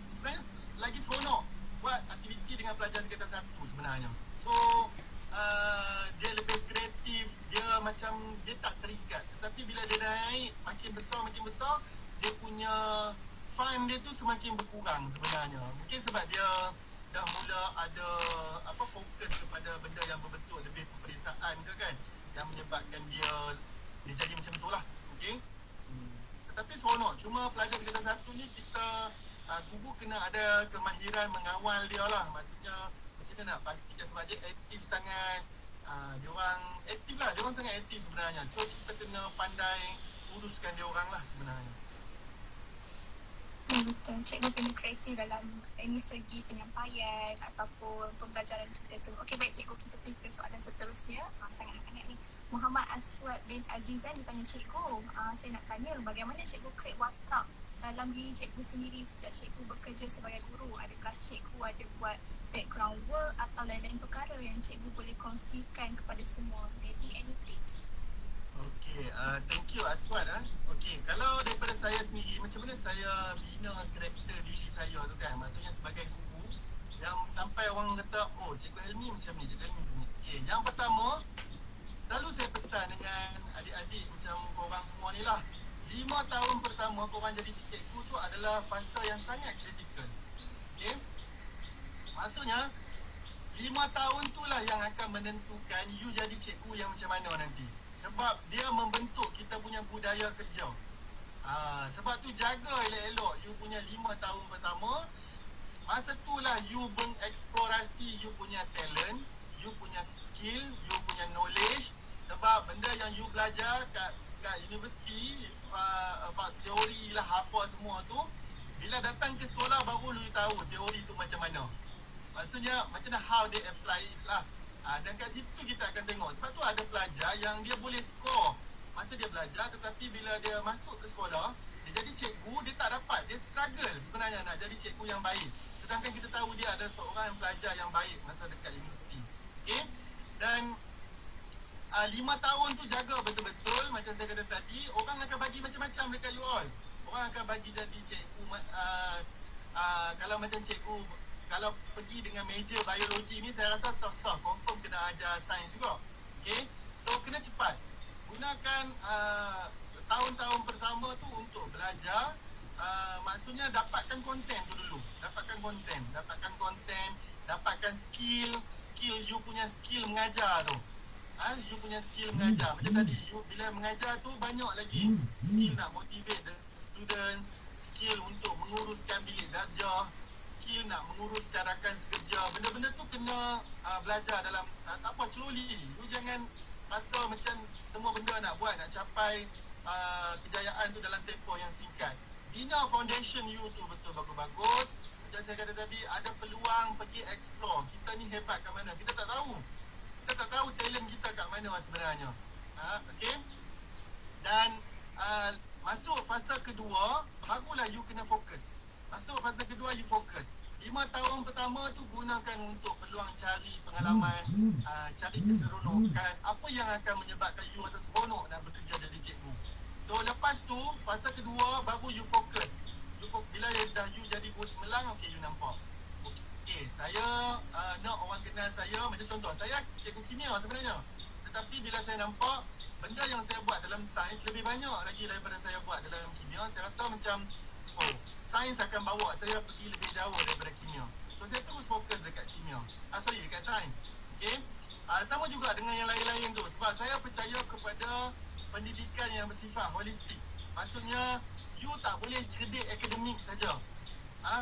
sebenarnya lagi seronok buat aktiviti dengan pelajar tingkatan 1 sebenarnya. So dia lebih kreatif, dia macam dia tak terikat. Tetapi bila dia naik makin besar, dia punya fun dia tu semakin berkurang sebenarnya. Mungkin sebab dia dah mula ada fokus kepada benda yang berbentuk lebih peperiksaan ke kan, yang menyebabkan dia jadi macam tu lah. Okey. Tetapi seronok. Cuma pelajar tingkatan 1 ni kita guru kena ada kemahiran mengawal dia lah. Maksudnya macam mana nak pastikan sebab dia aktif sangat. Dia orang aktif lah. Dia orang sangat aktif sebenarnya. So kita kena pandai uruskan dia orang lah sebenarnya. Betul, cikgu kena kreatif dalam ini segi penyampaian ataupun pembelajaran kita tu. Okey, baik cikgu, kita pergi ke soalan seterusnya. Sangat hangat ni. Muhammad Aswad bin Azizan ditanya cikgu, saya nak tanya bagaimana cikgu create watak dalam diri cikgu sendiri sejak cikgu bekerja sebagai guru. Adakah cikgu ada buat background work atau lain-lain perkara yang cikgu boleh kongsikan kepada semua? Maybe any tips? Okey, thank you Aswad. Okey, kalau daripada saya sendiri, macam mana saya bina karakter diri saya tu kan. Maksudnya sebagai guru yang sampai orang kata, oh Cikgu Helmi macam ni, Cikgu Helmi macam ni. Okey, yang pertama, selalu saya pesan dengan adik-adik macam korang semua ni lah. 5 tahun pertama korang jadi cikgu tu adalah fasa yang sangat kritikal. Okey, maksudnya 5 tahun tu lah yang akan menentukan you jadi cikgu yang macam mana nanti. Sebab dia membentuk kita punya budaya kerja. Sebab tu jaga elok-elok you punya 5 tahun pertama. Masa tu lah you mengeksplorasi you punya talent, you punya skill, you punya knowledge. Sebab benda yang you belajar kat universiti, about teori lah apa semua tu, bila datang ke sekolah baru you tahu teori tu macam mana. Maksudnya macam mana how they apply it lah. Dan kat situ kita akan tengok. Sebab tu ada pelajar yang dia boleh score masa dia belajar, tetapi bila dia masuk ke sekolah, dia jadi cikgu, dia tak dapat. Dia struggle sebenarnya nak jadi cikgu yang baik. Sedangkan kita tahu dia ada seorang pelajar yang baik masa dekat universiti. Okay? Dan 5 tahun tu jaga betul-betul. Macam saya kata tadi, orang akan bagi macam-macam dekat you all. Orang akan bagi jadi cikgu. Kalau macam cikgu, kalau pergi dengan meja biologi ni, saya rasa sah-sah, confirm kena ajar sains juga. Okay, so kena cepat. Gunakan tahun-tahun pertama tu untuk belajar. Maksudnya dapatkan konten tu dulu. Dapatkan konten, dapatkan skill you punya skill mengajar tu. You punya skill mengajar. Macam tadi, you bila mengajar tu banyak lagi skill nak motivate the students, skill untuk menguruskan bilik darjah, skill nak menguruskan rakan sekerja. Benda-benda tu kena belajar dalam tak apa, slowly. You jangan rasa macam semua benda nak buat, nak capai kejayaan tu dalam tempoh yang singkat. Bina foundation you tu betul bagus-bagus. Macam saya kata tadi, ada peluang pergi explore. Kita ni hebat kat mana, kita tak tahu. Kita tak tahu talent kita kat mana sebenarnya. Okay. Dan masuk fasa kedua, barulah you kena fokus. Masuk fasa kedua, you fokus. 5 tahun pertama tu gunakan untuk peluang cari pengalaman, cari keseronokan, apa yang akan menyebabkan you rasa seronok nak bekerja jadi cikgu. So lepas tu, fasa kedua baru you fokus. Bila dah you jadi guru cemerlang, okay, you nampak. Okay, saya nak orang kenal saya, macam contoh, saya cikgu kimia sebenarnya. Tetapi bila saya nampak benda yang saya buat dalam sains lebih banyak lagi daripada saya buat dalam kimia, saya rasa macam, oh, sains akan bawa saya pergi lebih jauh daripada kimia. So saya terus fokus dekat kimia. Dekat sains. Okay. Sama juga dengan yang lain-lain tu. Sebab saya percaya kepada pendidikan yang bersifat holistik. Maksudnya, you tak boleh cerdik akademik saja.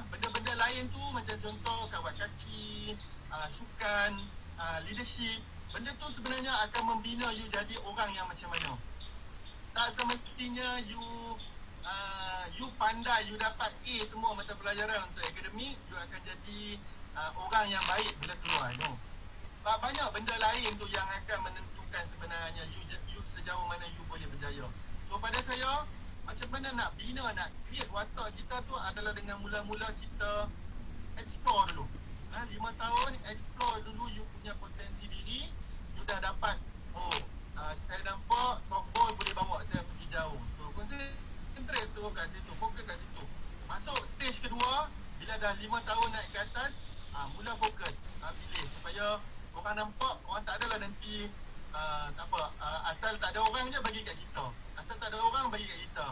Benda-benda lain tu macam contoh kawat kaki, sukan, leadership. Benda tu sebenarnya akan membina you jadi orang yang macam mana. Tak semestinya you pandai, you dapat A semua mata pelajaran untuk akademik, you akan jadi orang yang baik bila keluar. No. Banyak benda lain tu yang akan menentukan sebenarnya you sejauh mana you boleh berjaya. So pada saya, macam mana nak bina, nak create watak kita tu adalah dengan mula-mula kita explore dulu. 5 tahun explore dulu you punya potensi diri. You dah dapat, saya nampak softball boleh bawa saya pergi jauh. So concentrate tu kat situ, fokus kat situ. Masuk stage kedua, bila dah 5 tahun naik ke atas, mula fokus, pilih supaya orang nampak, orang tak adalah nanti asal tak ada orang je bagi kat kita. Asal tak ada orang bagi kat kita.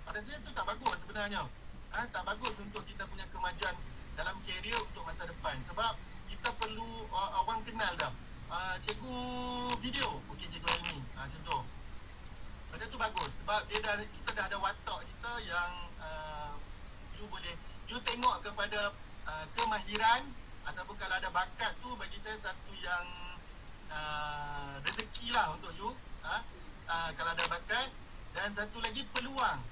Pada saya tu tak bagus sebenarnya. Tak bagus untuk kita punya kemajuan dalam karier untuk masa depan. Sebab kita perlu orang kenal dah. Cikgu video, okey cikgu Helmi, contoh. Benda tu bagus sebab kita dah ada watak kita yang you tengok kepada kemahiran ataupun kalau ada bakat tu, bagi saya satu yang rezeki lah untuk you. Kalau ada bakat. Dan satu lagi peluang.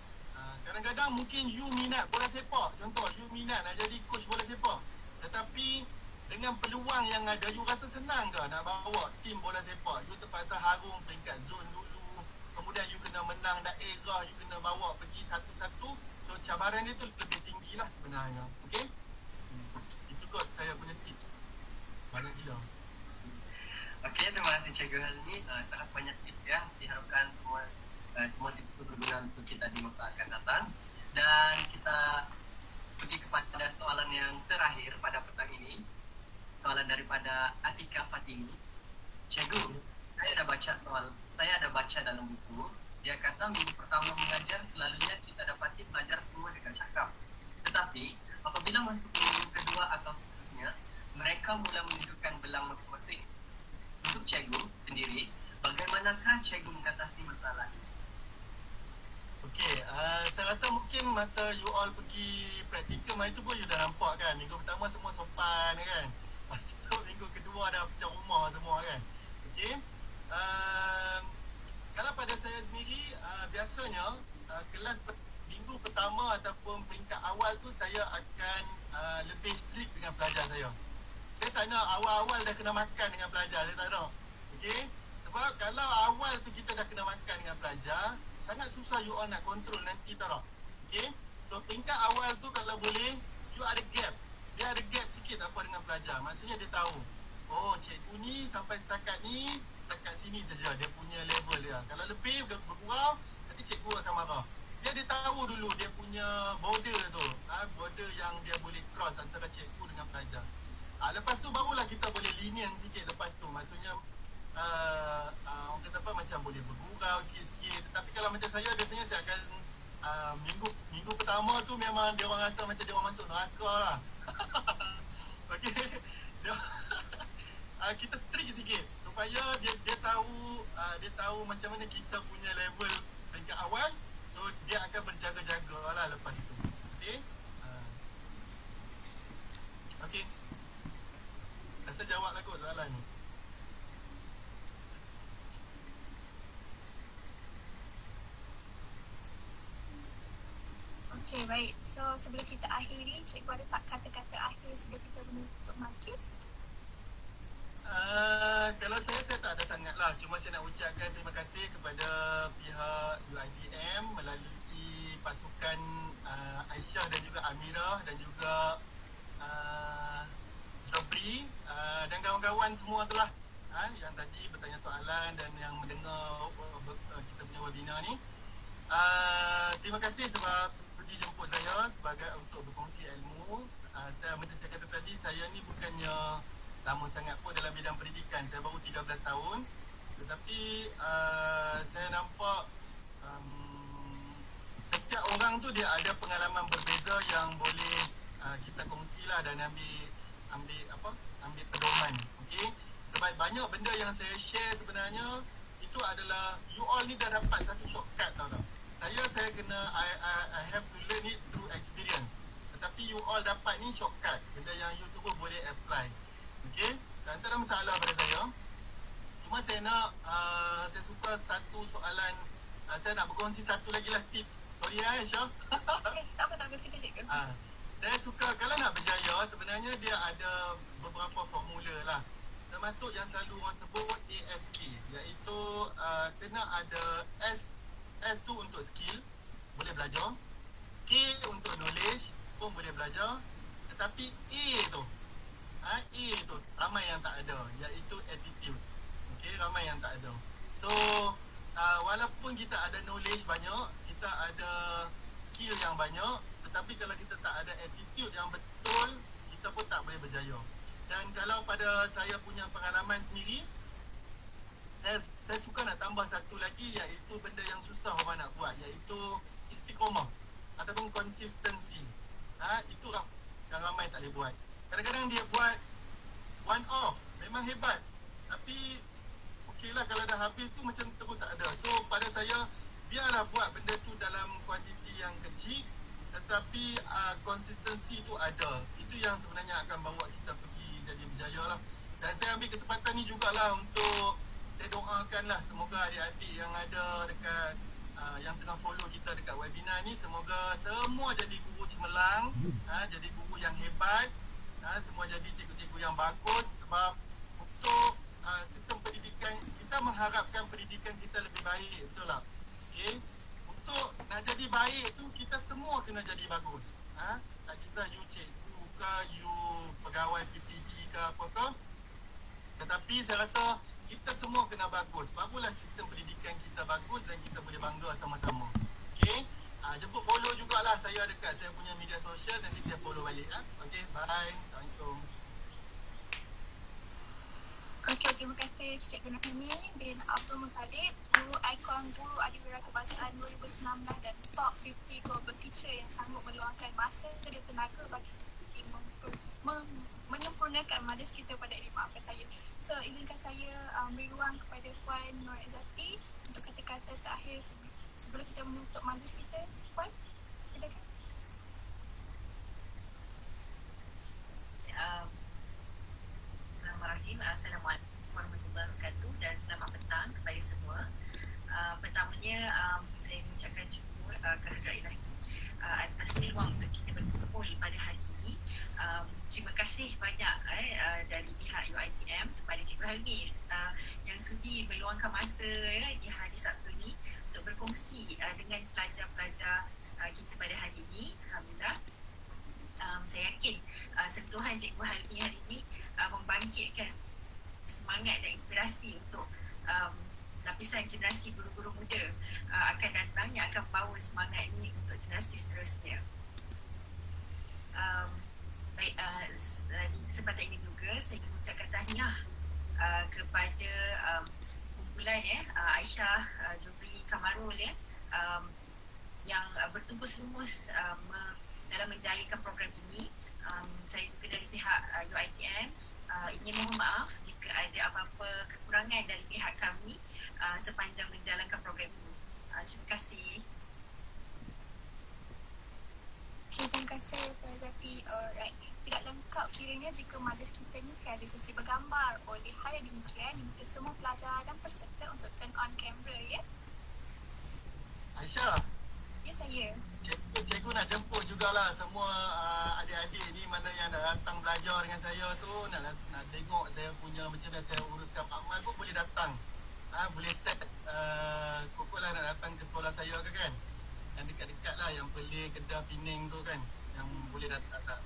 Kadang-kadang mungkin you minat bola sepak, contoh you minat nak jadi coach bola sepak, tetapi dengan peluang yang ada, you rasa senang ke nak bawa tim bola sepak? You terpaksa harung peringkat zon dulu, kemudian you kena menang daerah, you kena bawa pergi satu-satu. So cabaran dia tu lebih tinggi lah sebenarnya. Okay, itu kot saya punya tips. Banyak gila. Okay, terima kasih Cikgu Helmi. Sangat banyak tips ya. Diharapkan semua tips itu berguna untuk kita di masa akan datang. Dan kita pergi kepada soalan yang terakhir pada petang ini. Soalan daripada Atika Fatimi. Cikgu, saya ada baca dalam buku. Dia kata minggu pertama mengajar selalunya kita dapati belajar semua dengan cakap. Tetapi apabila masuk minggu kedua atau seterusnya, mereka mula menunjukkan belang masing-masing. Untuk cikgu sendiri, bagaimanakah cikgu mengatasi masalah ini? Okay, saya rasa mungkin masa you all pergi praktikum hari tu pun you dah nampak kan. Minggu pertama semua sopan kan. Masuk minggu kedua dah pecah rumah semua kan. Okay. Kalau pada saya sendiri, biasanya kelas minggu pertama ataupun peringkat awal tu saya akan lebih strict dengan pelajar saya. Saya tak nak awal-awal dah kena makan dengan pelajar, saya tak nak. Okay. Sebab kalau awal tu kita dah kena makan dengan pelajar, sangat susah you all nak kontrol nanti tak. Okay. So peringkat awal tu kalau boleh, you ada gap. Dia ada gap sikit apa dengan pelajar. Maksudnya dia tahu, oh cikgu ni sampai setakat ni, setakat sini saja dia punya level dia. Kalau lebih berkurang, nanti cikgu akan marah. Dia tahu dulu dia punya border tu, border yang dia boleh cross antara cikgu dengan pelajar. Lepas tu barulah kita boleh lenient sikit lepas tu. Maksudnya orang kata apa, macam boleh bergurau sikit-sikit. Tapi kalau macam saya, biasanya saya akan minggu pertama tu memang dia orang rasa macam dia orang masuk neraka lah. Okey. Kita strict sikit supaya dia tahu macam mana kita punya level peringkat awal. So dia akan berjaga-jaga lah lepas tu. Okey. Okey. Saya jawab lah kot soalan ni. Okay, baik. So, sebelum kita akhiri, cikgu ada tak kata-kata akhir sebelum kita menutup majlis? Kalau saya tak ada sangat lah. Cuma saya nak ucapkan terima kasih kepada pihak UiTM melalui pasukan Aisyah dan juga Amirah dan juga Sabri dan kawan-kawan semua tu lah yang tadi bertanya soalan dan yang mendengar kita punya webinar ni. Terima kasih sebab sudi jemput saya sebagai untuk berkongsi ilmu. Macam saya kata tadi, saya ni bukannya lama sangat pun dalam bidang pendidikan. Saya baru 13 tahun. Tetapi saya nampak setiap orang tu dia ada pengalaman berbeza yang boleh kita kongsilah dan ambil pedoman. Okey. Sebab banyak benda yang saya share sebenarnya itu adalah you all ni dah dapat satu shortcut, tau tak? Saya kena I have to learn it through experience. Tetapi you all dapat ni shortcut, benda yang you terus boleh apply. Okey, tak ada masalah pada saya. Cuma saya nak saya suka satu soalan, saya nak berkongsi satu lagi lah tips. Sorry Aisyah. Tak apa, sila cikgu. Saya suka kalau nak berjaya sebenarnya dia ada beberapa formula lah. Termasuk yang selalu orang sebut ASK, iaitu kena ada S tu untuk skill, boleh belajar. K untuk knowledge, pun boleh belajar. Tetapi A tu ramai yang tak ada, iaitu attitude. Okey, ramai yang tak ada. So walaupun kita ada knowledge banyak, kita ada skill yang banyak, tetapi kalau kita tak ada attitude yang betul, kita pun tak boleh berjaya. Dan kalau pada saya punya pengalaman sendiri, saya suka nak tambah satu lagi, iaitu benda yang susah orang nak buat, iaitu istiqomah ataupun konsistensi. Itu yang ramai tak boleh buat. Kadang-kadang dia buat one off, memang hebat, tapi okeylah kalau dah habis tu macam terus tak ada. So pada saya, biarlah buat benda tu dalam kuantiti yang kecil, tetapi konsistensi tu ada. Itu yang sebenarnya akan bawa kita pergi jadi berjaya lah. Dan saya ambil kesempatan ni jugalah untuk saya doakanlah semoga adik-adik yang ada dekat yang tengah follow kita dekat webinar ni, semoga semua jadi guru cemerlang, jadi guru yang hebat, semua jadi cikgu-cikgu yang bagus. Sebab untuk sistem pendidikan, kita mengharapkan pendidikan kita lebih baik, betul tak? Okay? Untuk nak jadi baik tu, kita semua kena jadi bagus. Tak kisah you cikgu ke, you pegawai PPD ke apa ke, tetapi saya rasa kita semua kena bagus. Barulah sistem pendidikan kita bagus dan kita boleh bangga sama-sama. Okey? Jemput follow jugalah saya dekat saya punya media sosial, nanti saya follow balik. Okey, bye. Assalamualaikum. Okey, terima kasih Cikgu Nahimi bin Abdul Muttalib, Guru Ikon Guru Adiwira Kebangsaan 2019 dan Top 50 Global Teacher yang sanggup meluangkan masa dan tenaga bagi menyempurnakan majlis kita pada ini. Maafkan saya. So, izinkan saya beri ruang kepada Puan Nur Izzati untuk kata-kata terakhir sebelum kita menutup majlis kita. Puan, silakan. Bismillahirrahmanirrahim. Assalamualaikum warahmatullahi wabarakatuh dan selamat petang kepada semua. Pertamanya, saya mengucapkan syukur kehadirat Ilahi atas peluang untuk kita berkumpul pada hari ini. Terima kasih banyak dari pihak UiTM kepada Cikgu Helmi yang sudi meluangkan masa di hari Sabtu ini untuk berkongsi dengan pelajar-pelajar kita pada hari ini. Alhamdulillah. Saya yakin sentuhan Cikgu Helmi hari ini membangkitkan semangat dan inspirasi untuk lapisan generasi guru-guru muda akan datang yang akan bawa semangat ini untuk generasi seterusnya. Baik, di kesempatan ini juga saya ingin mengucapkan tahniah kepada kumpulan Aisyah, Jubri, Kamarul yang bertugas lumus dalam menjayakan program ini. Saya juga dari pihak UiTM ingin mohon maaf jika ada apa-apa kekurangan dari pihak kami sepanjang menjalankan program ini. Terima kasih. Okay, terima kasih Puan Izzati. Alright. Tidak lengkap kiranya jika majlis kita ni tiada sesi bergambar. Oleh hal yang demikian, diminta semua pelajar dan peserta untuk turn on kamera, ya? Aisyah. Ya, saya. Cikgu nak jemput jugalah semua adik-adik ni mana yang dah datang belajar dengan saya tu nak tengok saya punya macam mana saya uruskan amal pun boleh datang. Boleh set kokok lah nak datang ke sekolah saya ke kan. Yang dekat-dekat lah, yang Perlis, Kedah, Pening tu kan. Yang boleh datang tak.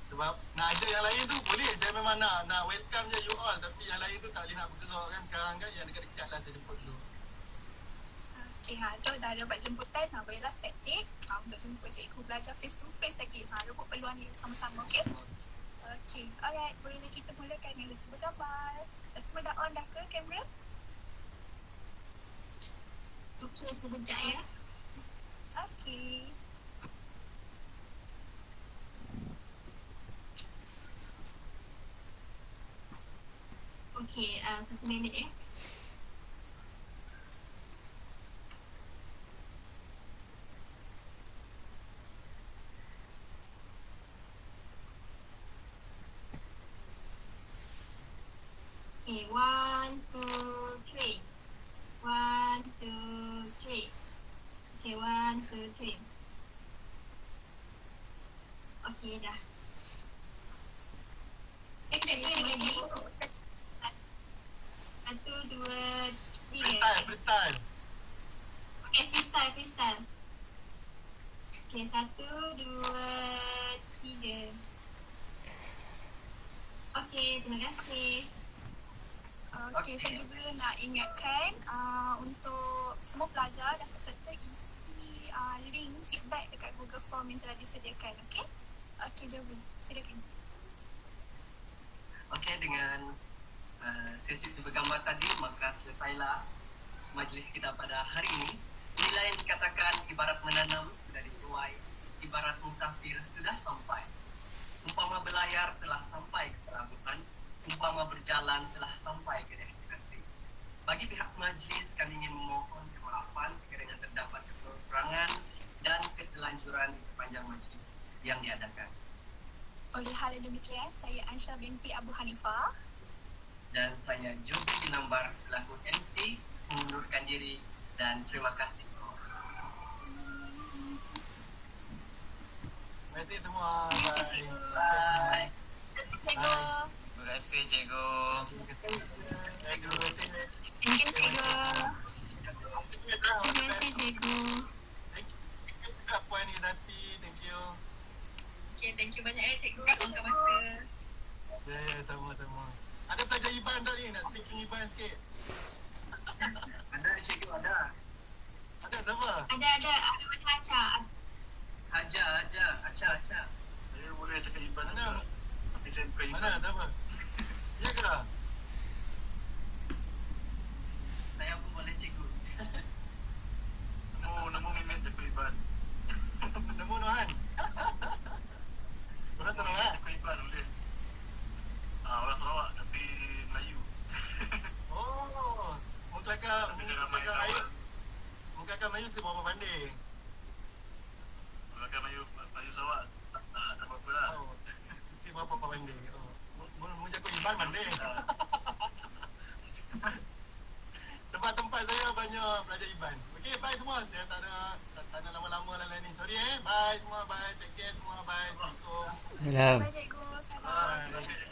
Sebab nak ajak yang lain tu boleh. Saya memang nak welcome je you all. Tapi yang lain tu tak boleh nak bergerak kan sekarang kan. Yang dekat-dekat lah saya jemput dulu. Okay, tu dah dapat jemputan. Bolehlah set date untuk jumpa cikgu belajar face to face lagi. Rebut peluang ni sama-sama, okay? Okay, alright. Boleh kita mulakan dengan lesson bergambar. Semua dah on dah ke kamera? Okey, sekejap ya. Okay. Okey, 1 minit ya. Okay, 1, 2, 3. 1, 2, 3. Okay, 1, 2, 3. Okay, dah. Lagi. 1, 2, 3. Freestyle. Okay, freestyle. Okay, 1, 2, 3. Okay, terima kasih. Okay, saya juga nak ingatkan untuk semua pelajar dan peserta isi link feedback dekat Google Form yang telah disediakan, okay? Okay, Jovi, silakan. Okey, dengan sesi bergambar tadi, maka selesailah majlis kita pada hari ini. Nilai yang dikatakan ibarat menanam sudah dituai, ibarat musafir sudah sampai. Umpama berlayar telah sampai ke pelabuhan, umpama berjalan telah sampai ke destinasi. Bagi pihak majlis, kami ingin memohon kemaafan sekiranya terdapat kekurangan dan ketelanjuran di sepanjang majlis yang diadakan. Oleh hal yang demikian, saya Ansha binti Abu Hanifah. Dan saya Jovi Dinambar selaku MC mengundurkan diri dan terima kasih. Terima kasih semua. Terima kasih, cikgu. Bye. Cikgu. Terima kasih cikgu. Terima kasih. Thank you, cikgu. Terima kasih, cikgu. Thank you Puan Izati. Thank you. Okay, thank you banyak cikgu. Luangkan masa. Ya, sama-sama. Ada pelajar Iban tak ni? Nak speaking Iban sikit. Ada cikgu, ada. Ada siapa? Ada macam acak. Aca. Saya boleh cakap Iban Mana? juga. Tapi saya bukan Iban. Mana siapa? Ya ke? Saya pun boleh cikgu. Nama Mehmet cakap Iban. Nemu Nohan. Orang Sarawak? Cakap Iban boleh. Orang Sarawak tapi Melayu. Oh. Mungkin Tapi saya ramai Melayu. kawan. Mungkin Melayu si berapa pandai. Kalau kan Melayu Sarawak tak apa-apa lah. Oh. Si berapa pandai. Oh. Mungkin aku Iban pandai. Sebab tempat saya banyak belajar Iban. Okey, bye semua. Saya tak nak lama-lama lah ni. Sorry Bye semua. Bye. Take care semua. Bye. Assalamualaikum. Bye, cikgu. Salam. Bye.